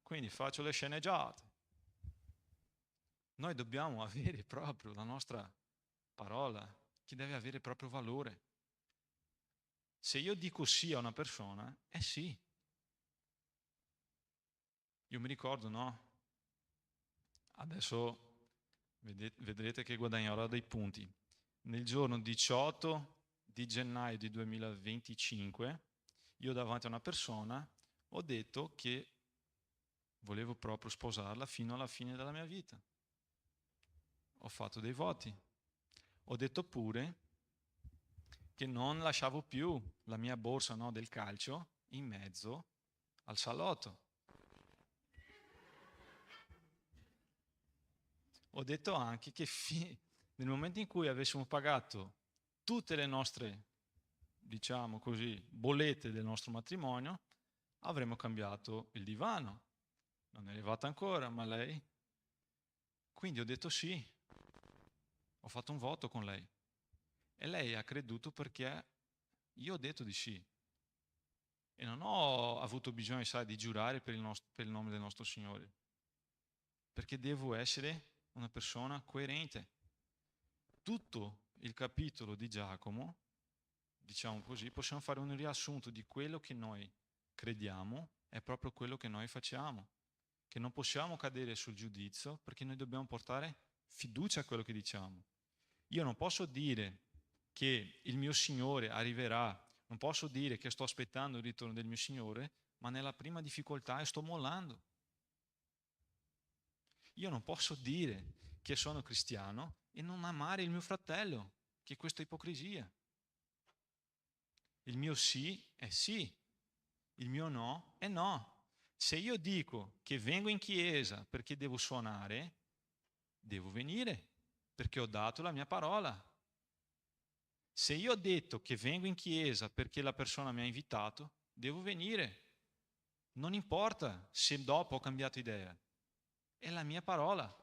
Quindi faccio le sceneggiate. Noi dobbiamo avere proprio la nostra parola, che deve avere proprio valore. Se io dico sì a una persona, è sì. Io mi ricordo, no? Adesso vedrete che guadagnerò dei punti. Nel giorno 18 di gennaio di 2025, io davanti a una persona ho detto che volevo proprio sposarla fino alla fine della mia vita. Ho fatto dei voti. Ho detto pure che non lasciavo più la mia borsa, no, del calcio in mezzo al salotto. Ho detto anche che nel momento in cui avessimo pagato tutte le nostre, diciamo così, bollette del nostro matrimonio, avremmo cambiato il divano. Non è arrivata ancora, ma lei... Quindi ho detto sì. Ho fatto un voto con lei. E lei ha creduto perché io ho detto di sì. E non ho avuto bisogno, sai, di giurare per il nome del nostro Signore. Perché devo essere una persona coerente. Tutto il capitolo di Giacomo, diciamo così, possiamo fare un riassunto di quello che noi crediamo, è proprio quello che noi facciamo. Che non possiamo cadere sul giudizio perché noi dobbiamo portare fiducia a quello che diciamo. Io non posso dire che il mio Signore arriverà, non posso dire che sto aspettando il ritorno del mio Signore, ma nella prima difficoltà sto mollando. Io non posso dire che sono cristiano e non amare il mio fratello, che questa è ipocrisia. Il mio sì è sì, il mio no è no. Se io dico che vengo in chiesa perché devo suonare, devo venire, perché ho dato la mia parola. Se io ho detto che vengo in chiesa perché la persona mi ha invitato, devo venire. Non importa se dopo ho cambiato idea. È la mia parola.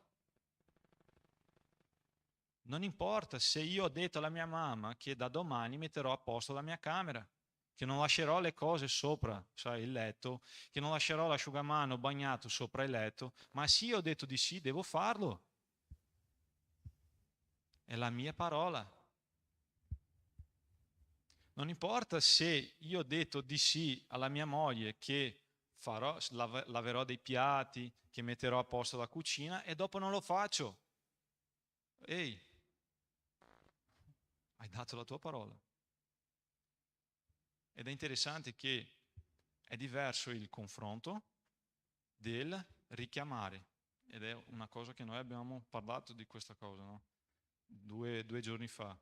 Non importa se io ho detto alla mia mamma che da domani metterò a posto la mia camera, che non lascerò le cose sopra, sai, il letto, che non lascerò l'asciugamano bagnato sopra il letto, ma se io ho detto di sì, devo farlo. È la mia parola. Non importa se io ho detto di sì alla mia moglie che laverò dei piatti, che metterò a posto la cucina e dopo non lo faccio. Ehi, hai dato la tua parola. Ed è interessante che è diverso il confronto del richiamare. Ed è una cosa che noi abbiamo parlato di questa cosa, no? Due giorni fa.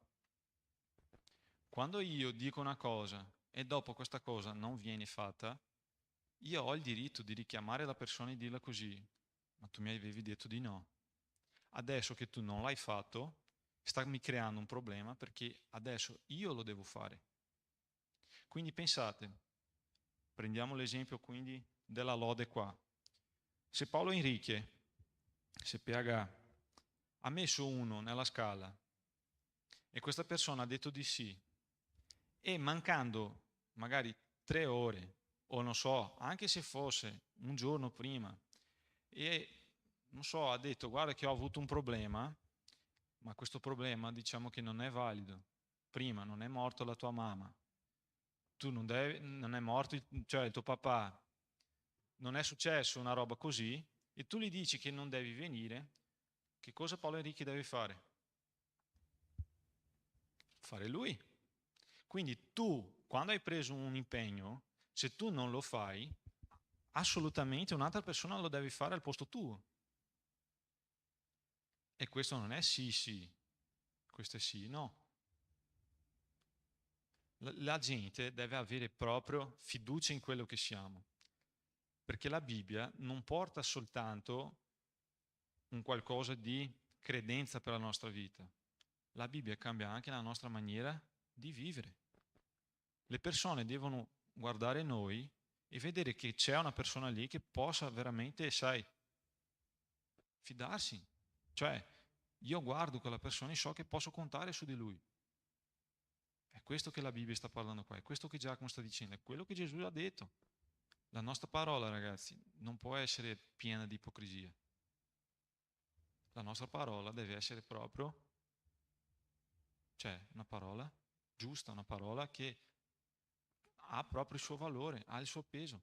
Quando io dico una cosa e dopo questa cosa non viene fatta, io ho il diritto di richiamare la persona e dirla così, ma tu mi avevi detto di no. Adesso che tu non l'hai fatto, stammi creando un problema perché adesso io lo devo fare. Quindi pensate, prendiamo l'esempio quindi della lode qua. Se Paolo Enrique, se PH, ha messo 1 nella scala e questa persona ha detto di sì, e mancando magari 3 ore, o non so, anche se fosse un giorno prima, e non so, ha detto guarda che ho avuto un problema, ma questo problema diciamo che non è valido. Prima non è morto la tua mamma, tu non è morto, cioè il tuo papà, non è successo una roba così, e tu gli dici che non devi venire, che cosa Paolo Enrique deve fare? Fare lui. Quindi tu, quando hai preso un impegno, se tu non lo fai, assolutamente un'altra persona lo deve fare al posto tuo. E questo non è sì, questo è sì, no. La gente deve avere proprio fiducia in quello che siamo, perché la Bibbia non porta soltanto un qualcosa di credenza per la nostra vita. La Bibbia cambia anche la nostra maniera di vivere. Le persone devono guardare noi e vedere che c'è una persona lì che possa veramente, sai, fidarsi. Cioè, io guardo quella persona e so che posso contare su di lui. È questo che la Bibbia sta parlando qua, è questo che Giacomo sta dicendo, è quello che Gesù ha detto. La nostra parola, ragazzi, non può essere piena di ipocrisia. La nostra parola deve essere proprio, cioè, una parola giusta, una parola che ha proprio il suo valore, ha il suo peso.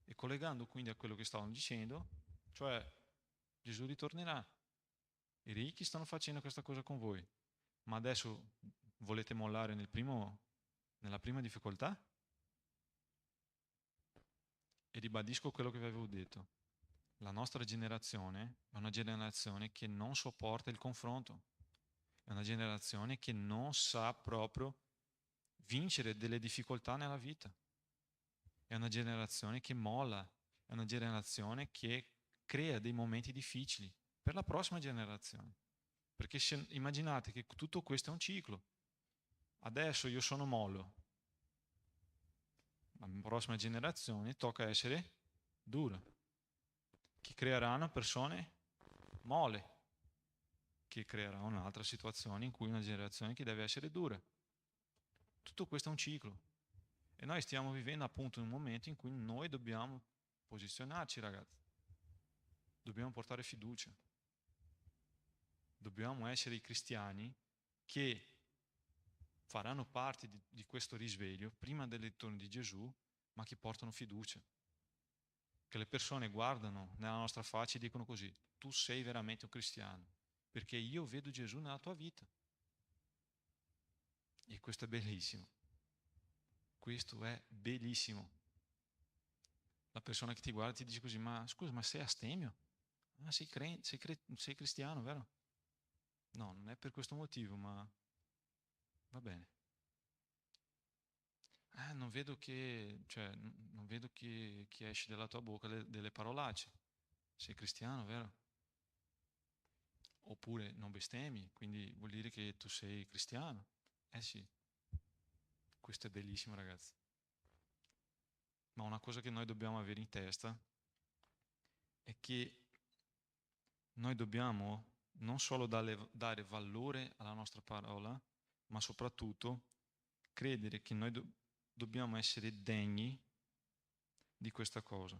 E collegando quindi a quello che stavano dicendo, cioè Gesù ritornerà, i ricchi stanno facendo questa cosa con voi, ma adesso volete mollare nella prima difficoltà? E ribadisco quello che vi avevo detto. La nostra generazione è una generazione che non sopporta il confronto, è una generazione che non sa proprio vincere delle difficoltà nella vita, è una generazione che molla, è una generazione che crea dei momenti difficili per la prossima generazione. Perché immaginate che tutto questo è un ciclo. Adesso io sono mollo, la prossima generazione tocca essere dura. Che creeranno persone mole, che creerà un'altra situazione in cui una generazione che deve essere dura. Tutto questo è un ciclo. E noi stiamo vivendo appunto un momento in cui noi dobbiamo posizionarci, ragazzi. Dobbiamo portare fiducia. Dobbiamo essere i cristiani che faranno parte di questo risveglio prima del ritorno di Gesù, ma che portano fiducia. Che le persone guardano nella nostra faccia e dicono così: tu sei veramente un cristiano, perché io vedo Gesù nella tua vita. E questo è bellissimo. Questo è bellissimo. La persona che ti guarda ti dice così: ma scusa, ma sei astemio? Ah, sei cristiano, vero? No, non è per questo motivo, ma va bene. Non vedo che, cioè, non vedo che esce dalla tua bocca delle parolacce. Sei cristiano, vero? Oppure non bestemmi, quindi vuol dire che tu sei cristiano. Eh sì, questo è bellissimo, ragazzi. Ma una cosa che noi dobbiamo avere in testa è che noi dobbiamo non solo dare valore alla nostra parola, ma soprattutto credere che noi dobbiamo essere degni di questa cosa.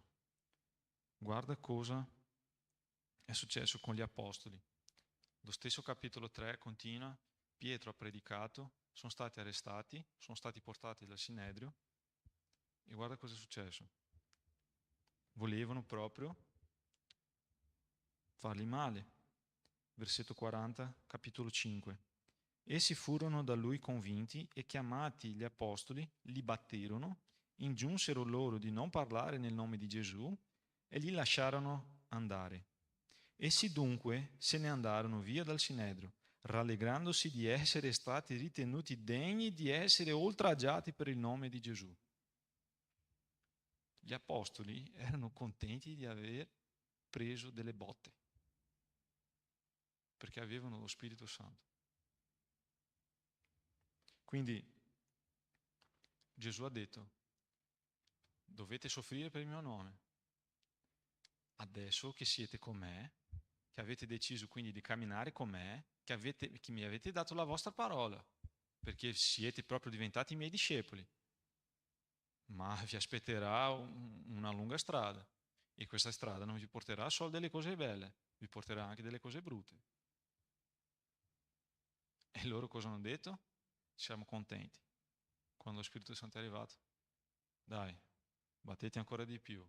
Guarda cosa è successo con gli apostoli. Lo stesso capitolo 3 continua: Pietro ha predicato, sono stati arrestati, sono stati portati dal Sinedrio, e guarda cosa è successo. Volevano proprio farli male. Versetto 40, capitolo 5. Essi furono da lui convinti e, chiamati gli apostoli, li batterono, ingiunsero loro di non parlare nel nome di Gesù e li lasciarono andare. Essi dunque se ne andarono via dal Sinedrio, rallegrandosi di essere stati ritenuti degni di essere oltraggiati per il nome di Gesù. Gli apostoli erano contenti di aver preso delle botte, perché avevano lo Spirito Santo. Quindi Gesù ha detto: dovete soffrire per il mio nome. Adesso che siete con me, che avete deciso quindi di camminare con me, che mi avete dato la vostra parola, perché siete proprio diventati i miei discepoli, ma vi aspetterà una lunga strada, e questa strada non vi porterà solo delle cose belle, vi porterà anche delle cose brutte. E loro cosa hanno detto? Siamo contenti. Quando lo Spirito Santo è arrivato, dai, battete ancora di più,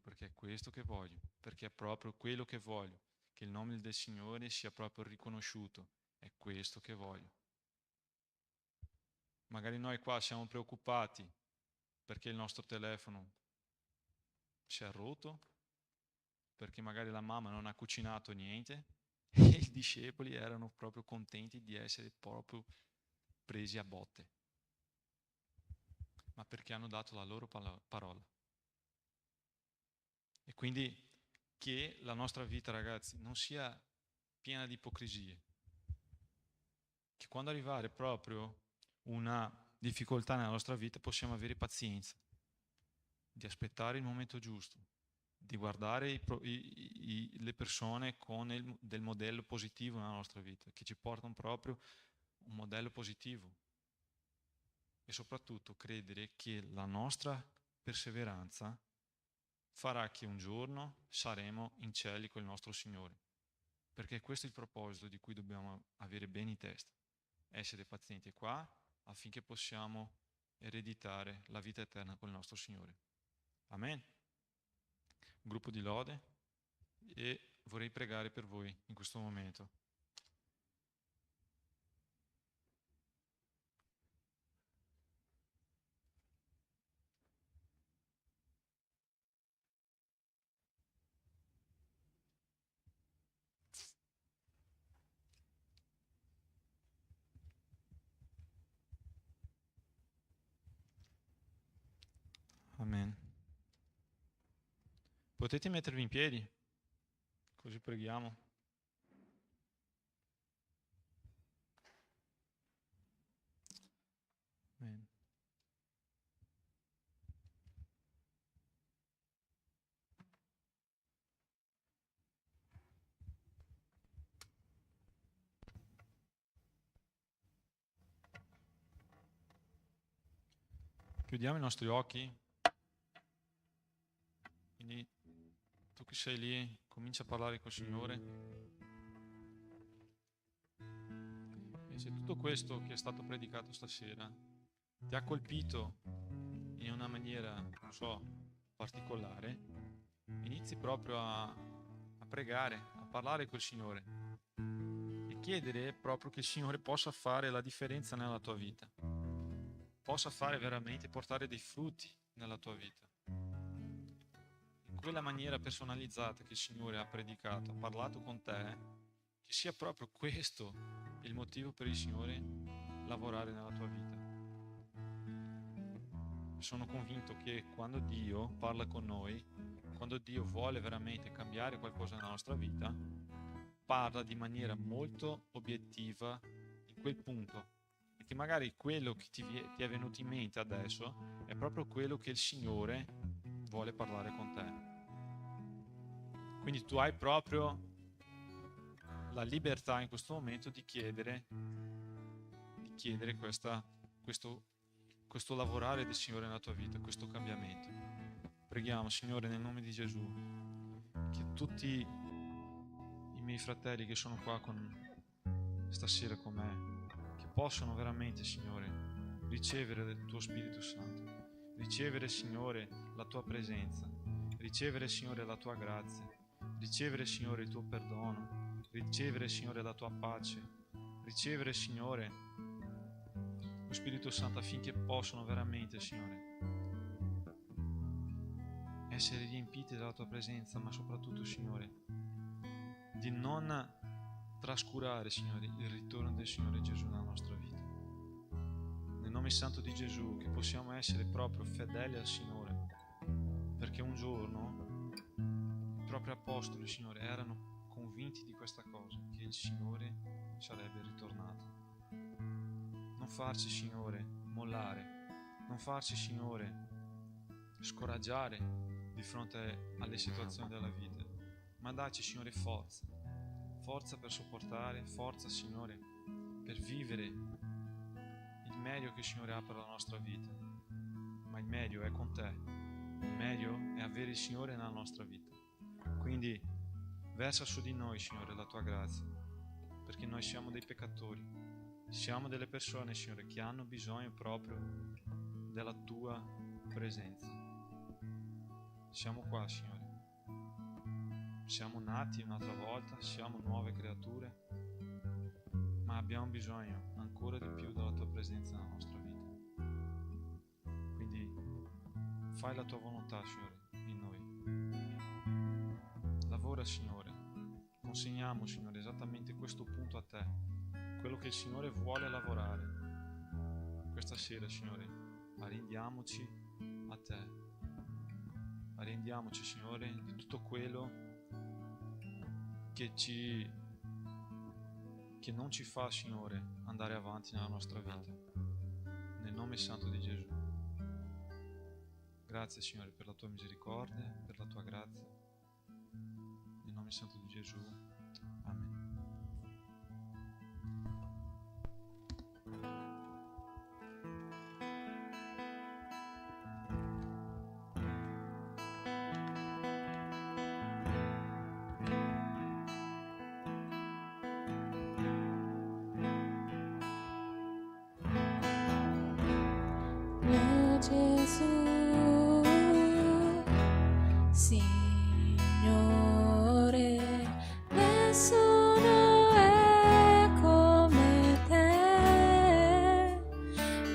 perché è questo che voglio, perché è proprio quello che voglio, che il nome del Signore sia proprio riconosciuto, è questo che voglio. Magari noi qua siamo preoccupati perché il nostro telefono si è rotto, perché magari la mamma non ha cucinato niente, e i discepoli erano proprio contenti di essere proprio presi a botte, ma perché hanno dato la loro parola. E quindi che la nostra vita, ragazzi, non sia piena di ipocrisie, che quando arrivare proprio una difficoltà nella nostra vita possiamo avere pazienza, di aspettare il momento giusto, di guardare le persone con del modello positivo nella nostra vita, che ci portano proprio un modello positivo, e soprattutto credere che la nostra perseveranza farà che un giorno saremo in cieli con il nostro Signore, perché questo è il proposito di cui dobbiamo avere bene in testa, essere pazienti qua affinché possiamo ereditare la vita eterna con il nostro Signore. Amen. Gruppo di lode, e vorrei pregare per voi in questo momento. Amen. Potete mettervi in piedi? Così preghiamo. Amen. Chiudiamo i nostri occhi. Quindi tu che sei lì, comincia a parlare col Signore. E se tutto questo che è stato predicato stasera ti ha colpito in una maniera, non so, particolare, inizi proprio a pregare, a parlare col Signore e chiedere proprio che il Signore possa fare la differenza nella tua vita, possa fare veramente, portare dei frutti nella tua vita. In quella maniera personalizzata che il Signore ha predicato, ha parlato con te, che sia proprio questo il motivo per il Signore lavorare nella tua vita. Sono convinto che quando Dio parla con noi, quando Dio vuole veramente cambiare qualcosa nella nostra vita, parla di maniera molto obiettiva in quel punto, e che magari quello che ti è venuto in mente adesso è proprio quello che il Signore vuole parlare con te. Quindi tu hai proprio la libertà in questo momento di chiedere questo lavorare del Signore nella tua vita, questo cambiamento. Preghiamo, Signore, nel nome di Gesù, che tutti i miei fratelli che sono qua stasera con me, che possano veramente, Signore, ricevere del tuo Spirito Santo, ricevere, Signore, la tua presenza, ricevere, Signore, la tua grazia, ricevere, Signore, il tuo perdono, ricevere, Signore, la tua pace, ricevere, Signore, lo Spirito Santo affinché possano veramente, Signore, essere riempiti dalla Tua presenza, ma soprattutto, Signore, di non trascurare, Signore, il ritorno del Signore Gesù nella nostra vita. Nel nome santo di Gesù, che possiamo essere proprio fedeli al Signore, perché un giorno i propri apostoli, Signore, erano convinti di questa cosa, che il Signore sarebbe ritornato. Non farci, Signore, mollare, non farci, Signore, scoraggiare di fronte alle situazioni della vita, ma dacci, Signore, forza per sopportare, forza, Signore, per vivere il meglio che il Signore ha per la nostra vita. Ma il meglio è con Te, il meglio è avere il Signore nella nostra vita. Quindi versa su di noi, Signore, la Tua grazia, perché noi siamo dei peccatori, siamo delle persone, Signore, che hanno bisogno proprio della Tua presenza. Siamo qua, Signore. Siamo nati un'altra volta, siamo nuove creature, ma abbiamo bisogno ancora di più della Tua presenza nella nostra vita. Quindi fai la Tua volontà, Signore, in noi. Lavora, Signore. Consegniamo, Signore, esattamente questo punto a Te, quello che il Signore vuole lavorare. Questa sera, Signore, arrendiamoci a Te. Arrendiamoci, Signore, di tutto quello che non ci fa, Signore, andare avanti nella nostra vita. Nel nome santo di Gesù. Grazie, Signore, per la Tua misericordia, per la Tua grazia. Nel nome santo di Gesù. Amen. Gesù, Signore, nessuno è come Te,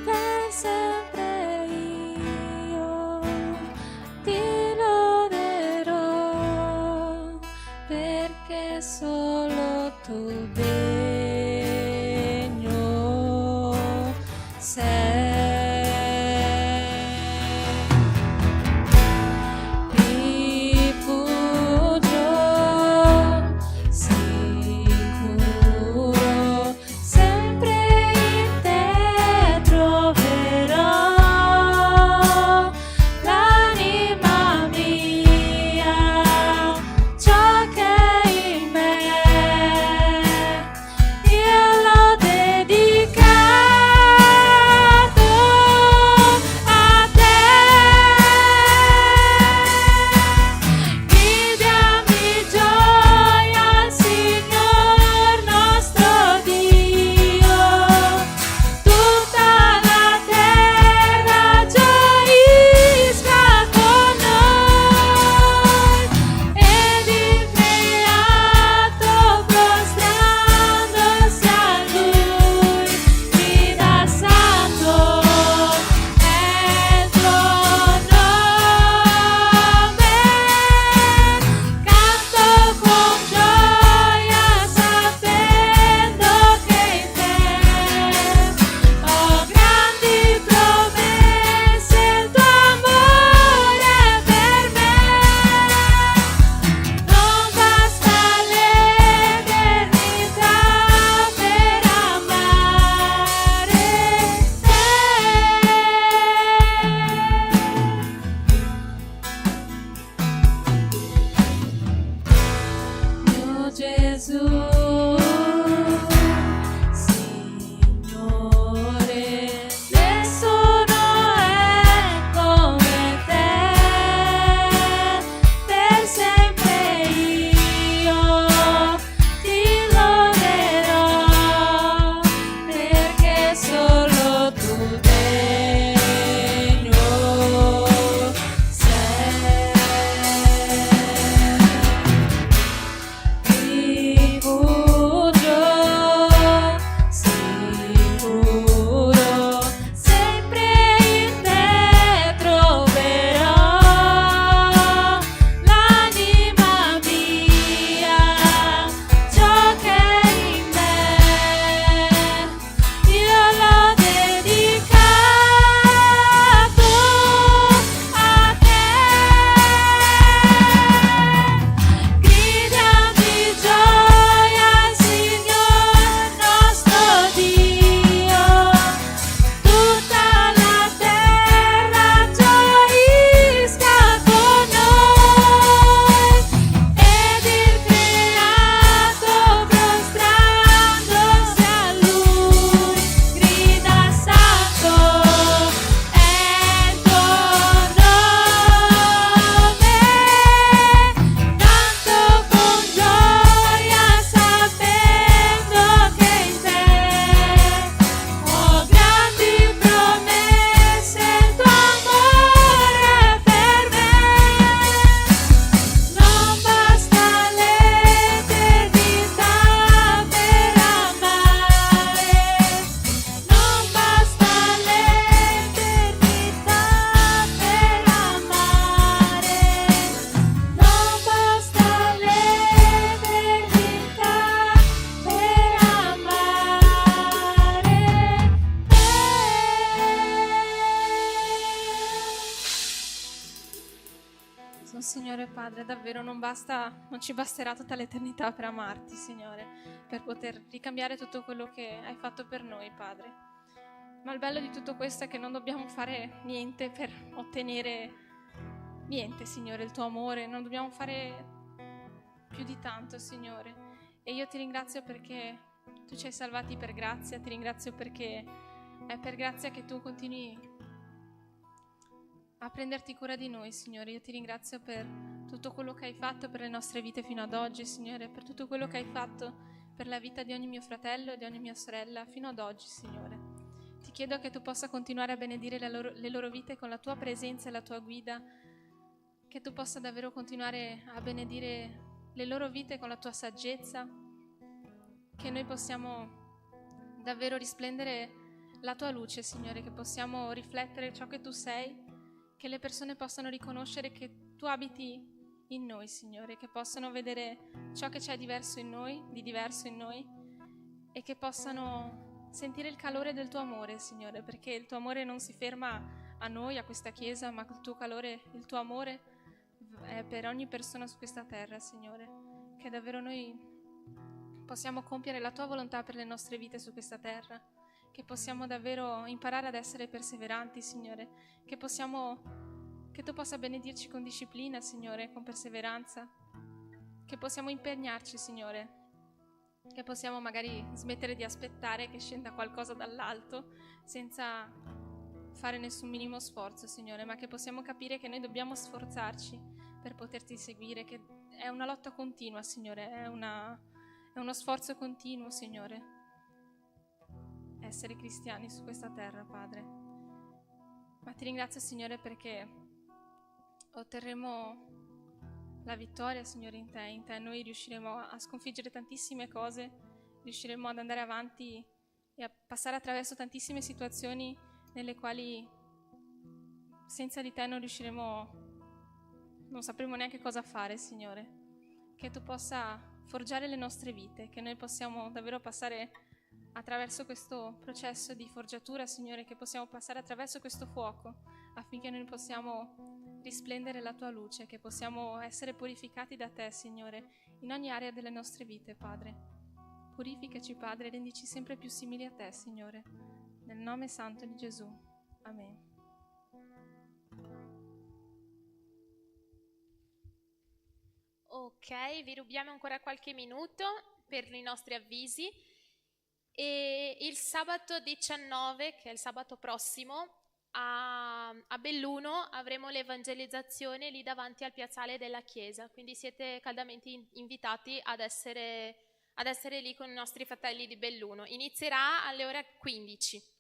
per sempre io ti loderò, perché solo Tu degno sei. Signore Padre, davvero non ci basterà tutta l'eternità per amarti, Signore, per poter ricambiare tutto quello che hai fatto per noi, Padre. Ma il bello di tutto questo è che non dobbiamo fare niente per ottenere niente, Signore, il tuo amore, non dobbiamo fare più di tanto, Signore. E io ti ringrazio perché tu ci hai salvati per grazia, ti ringrazio perché è per grazia che tu continui a prenderti cura di noi, Signore. Io ti ringrazio per tutto quello che hai fatto per le nostre vite fino ad oggi, Signore, per tutto quello che hai fatto per la vita di ogni mio fratello e di ogni mia sorella fino ad oggi, Signore. Ti chiedo che tu possa continuare a benedire le loro vite con la tua presenza e la tua guida, che tu possa davvero continuare a benedire le loro vite con la tua saggezza, che noi possiamo davvero risplendere la tua luce, Signore, che possiamo riflettere ciò che tu sei, che le persone possano riconoscere che tu abiti in noi, Signore, che possano vedere ciò che c'è di diverso in noi e che possano sentire il calore del tuo amore, Signore, perché il tuo amore non si ferma a noi, a questa chiesa, ma il tuo calore, il tuo amore è per ogni persona su questa terra, Signore, che davvero noi possiamo compiere la tua volontà per le nostre vite su questa terra, che possiamo davvero imparare ad essere perseveranti, Signore, che tu possa benedirci con disciplina, Signore, con perseveranza, che possiamo impegnarci, Signore, che possiamo magari smettere di aspettare che scenda qualcosa dall'alto senza fare nessun minimo sforzo, Signore, ma che possiamo capire che noi dobbiamo sforzarci per poterti seguire, che è una lotta continua, Signore, è uno sforzo continuo, Signore, essere cristiani su questa terra, Padre. Ma ti ringrazio, Signore, perché otterremo la vittoria, Signore, in te noi riusciremo a sconfiggere tantissime cose, riusciremo ad andare avanti e a passare attraverso tantissime situazioni nelle quali senza di te non sapremo neanche cosa fare, Signore. Che tu possa forgiare le nostre vite, che noi possiamo davvero passare attraverso questo processo di forgiatura, Signore, che possiamo passare attraverso questo fuoco affinché noi possiamo risplendere la tua luce, che possiamo essere purificati da te, Signore, in ogni area delle nostre vite, Padre. Purificaci, Padre, e rendici sempre più simili a te, Signore. Nel nome santo di Gesù. Amen. Ok, vi rubiamo ancora qualche minuto per i nostri avvisi. E il sabato 19, che è il sabato prossimo, a Belluno avremo l'evangelizzazione lì davanti al piazzale della chiesa, quindi siete caldamente invitati ad essere lì con i nostri fratelli di Belluno. Inizierà alle ore 15.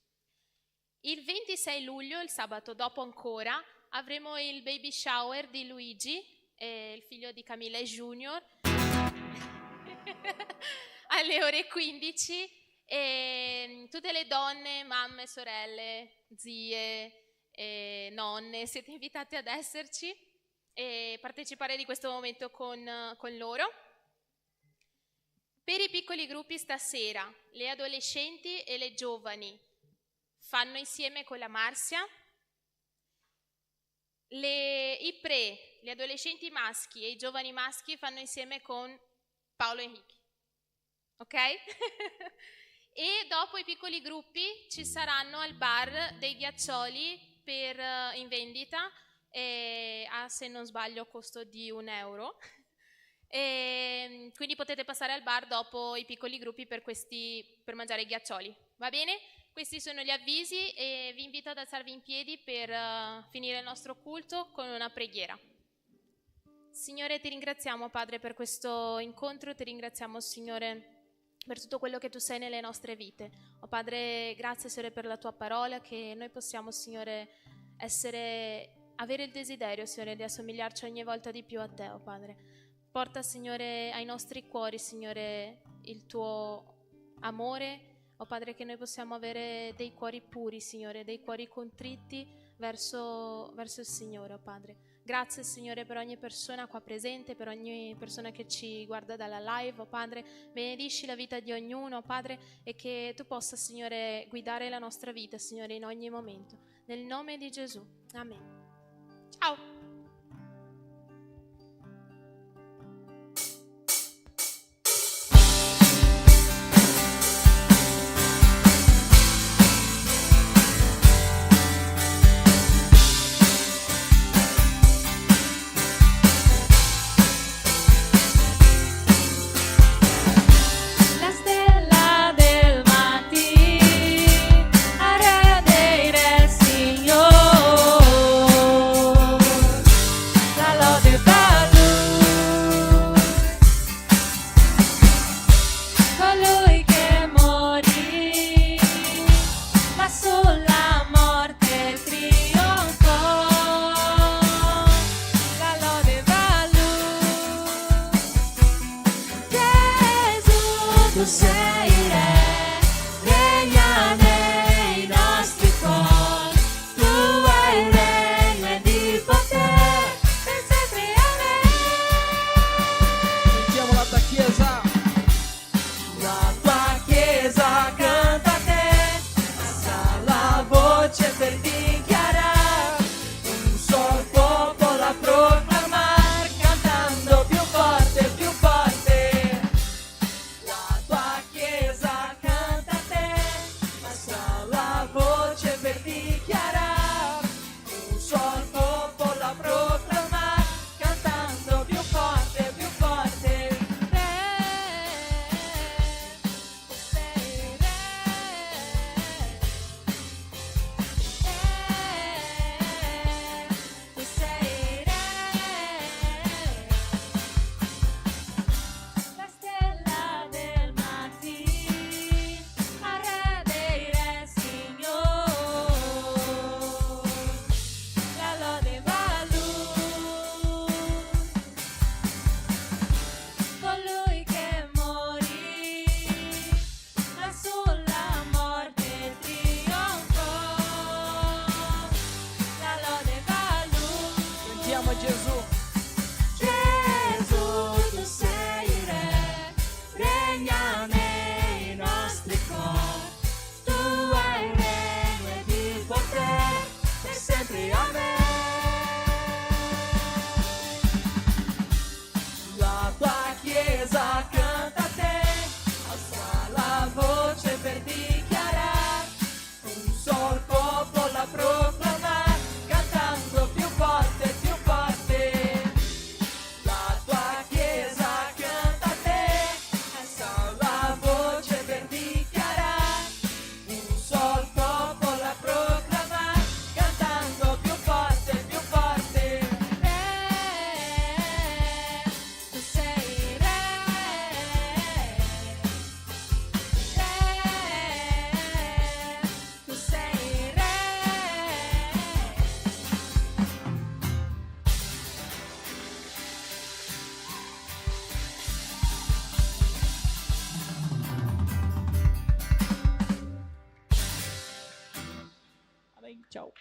Il 26 luglio, il sabato dopo ancora, avremo il baby shower di Luigi, il figlio di Camilla e Junior, alle ore 15. E tutte le donne, mamme, sorelle, zie, nonne, siete invitate ad esserci e partecipare di questo momento con loro. Per i piccoli gruppi stasera, le adolescenti e le giovani fanno insieme con la Marsia, gli adolescenti maschi e i giovani maschi fanno insieme con Paolo Enrique, ok? E dopo i piccoli gruppi ci saranno al bar dei ghiaccioli in vendita, se non sbaglio costo di €1. E quindi potete passare al bar dopo i piccoli gruppi per mangiare i ghiaccioli, va bene? Questi sono gli avvisi e vi invito ad alzarvi in piedi per finire il nostro culto con una preghiera. Signore, ti ringraziamo, Padre, per questo incontro, ti ringraziamo, Signore, per tutto quello che tu sei nelle nostre vite. Oh Padre, grazie, Signore, per la tua parola, che noi possiamo, Signore, avere il desiderio, Signore, di assomigliarci ogni volta di più a te, oh Padre. Porta, Signore, ai nostri cuori, Signore, il tuo amore, oh Padre, che noi possiamo avere dei cuori puri, Signore, dei cuori contritti verso il Signore, oh Padre. Grazie, Signore, per ogni persona qua presente, per ogni persona che ci guarda dalla live, oh Padre. Benedisci la vita di ognuno, oh Padre, e che tu possa, Signore, guidare la nostra vita, Signore, in ogni momento. Nel nome di Gesù. Amen. Ciao! Ama Gesù. Gesù, tu sei il Re, regna nei nostri cuori. Tu hai il regno ed il potere per sempre. Amen. La tua chiesa canta a te, alza la voce per dichiarare, un sol popolo a proclamare, cantando più forte, più forte. La tua chiesa canta a te, alza la voce per dichiarare, un sol popolo a proclamare, cantando più forte, più forte. Tu sei Re, tu sei Re. Amen. Ciao.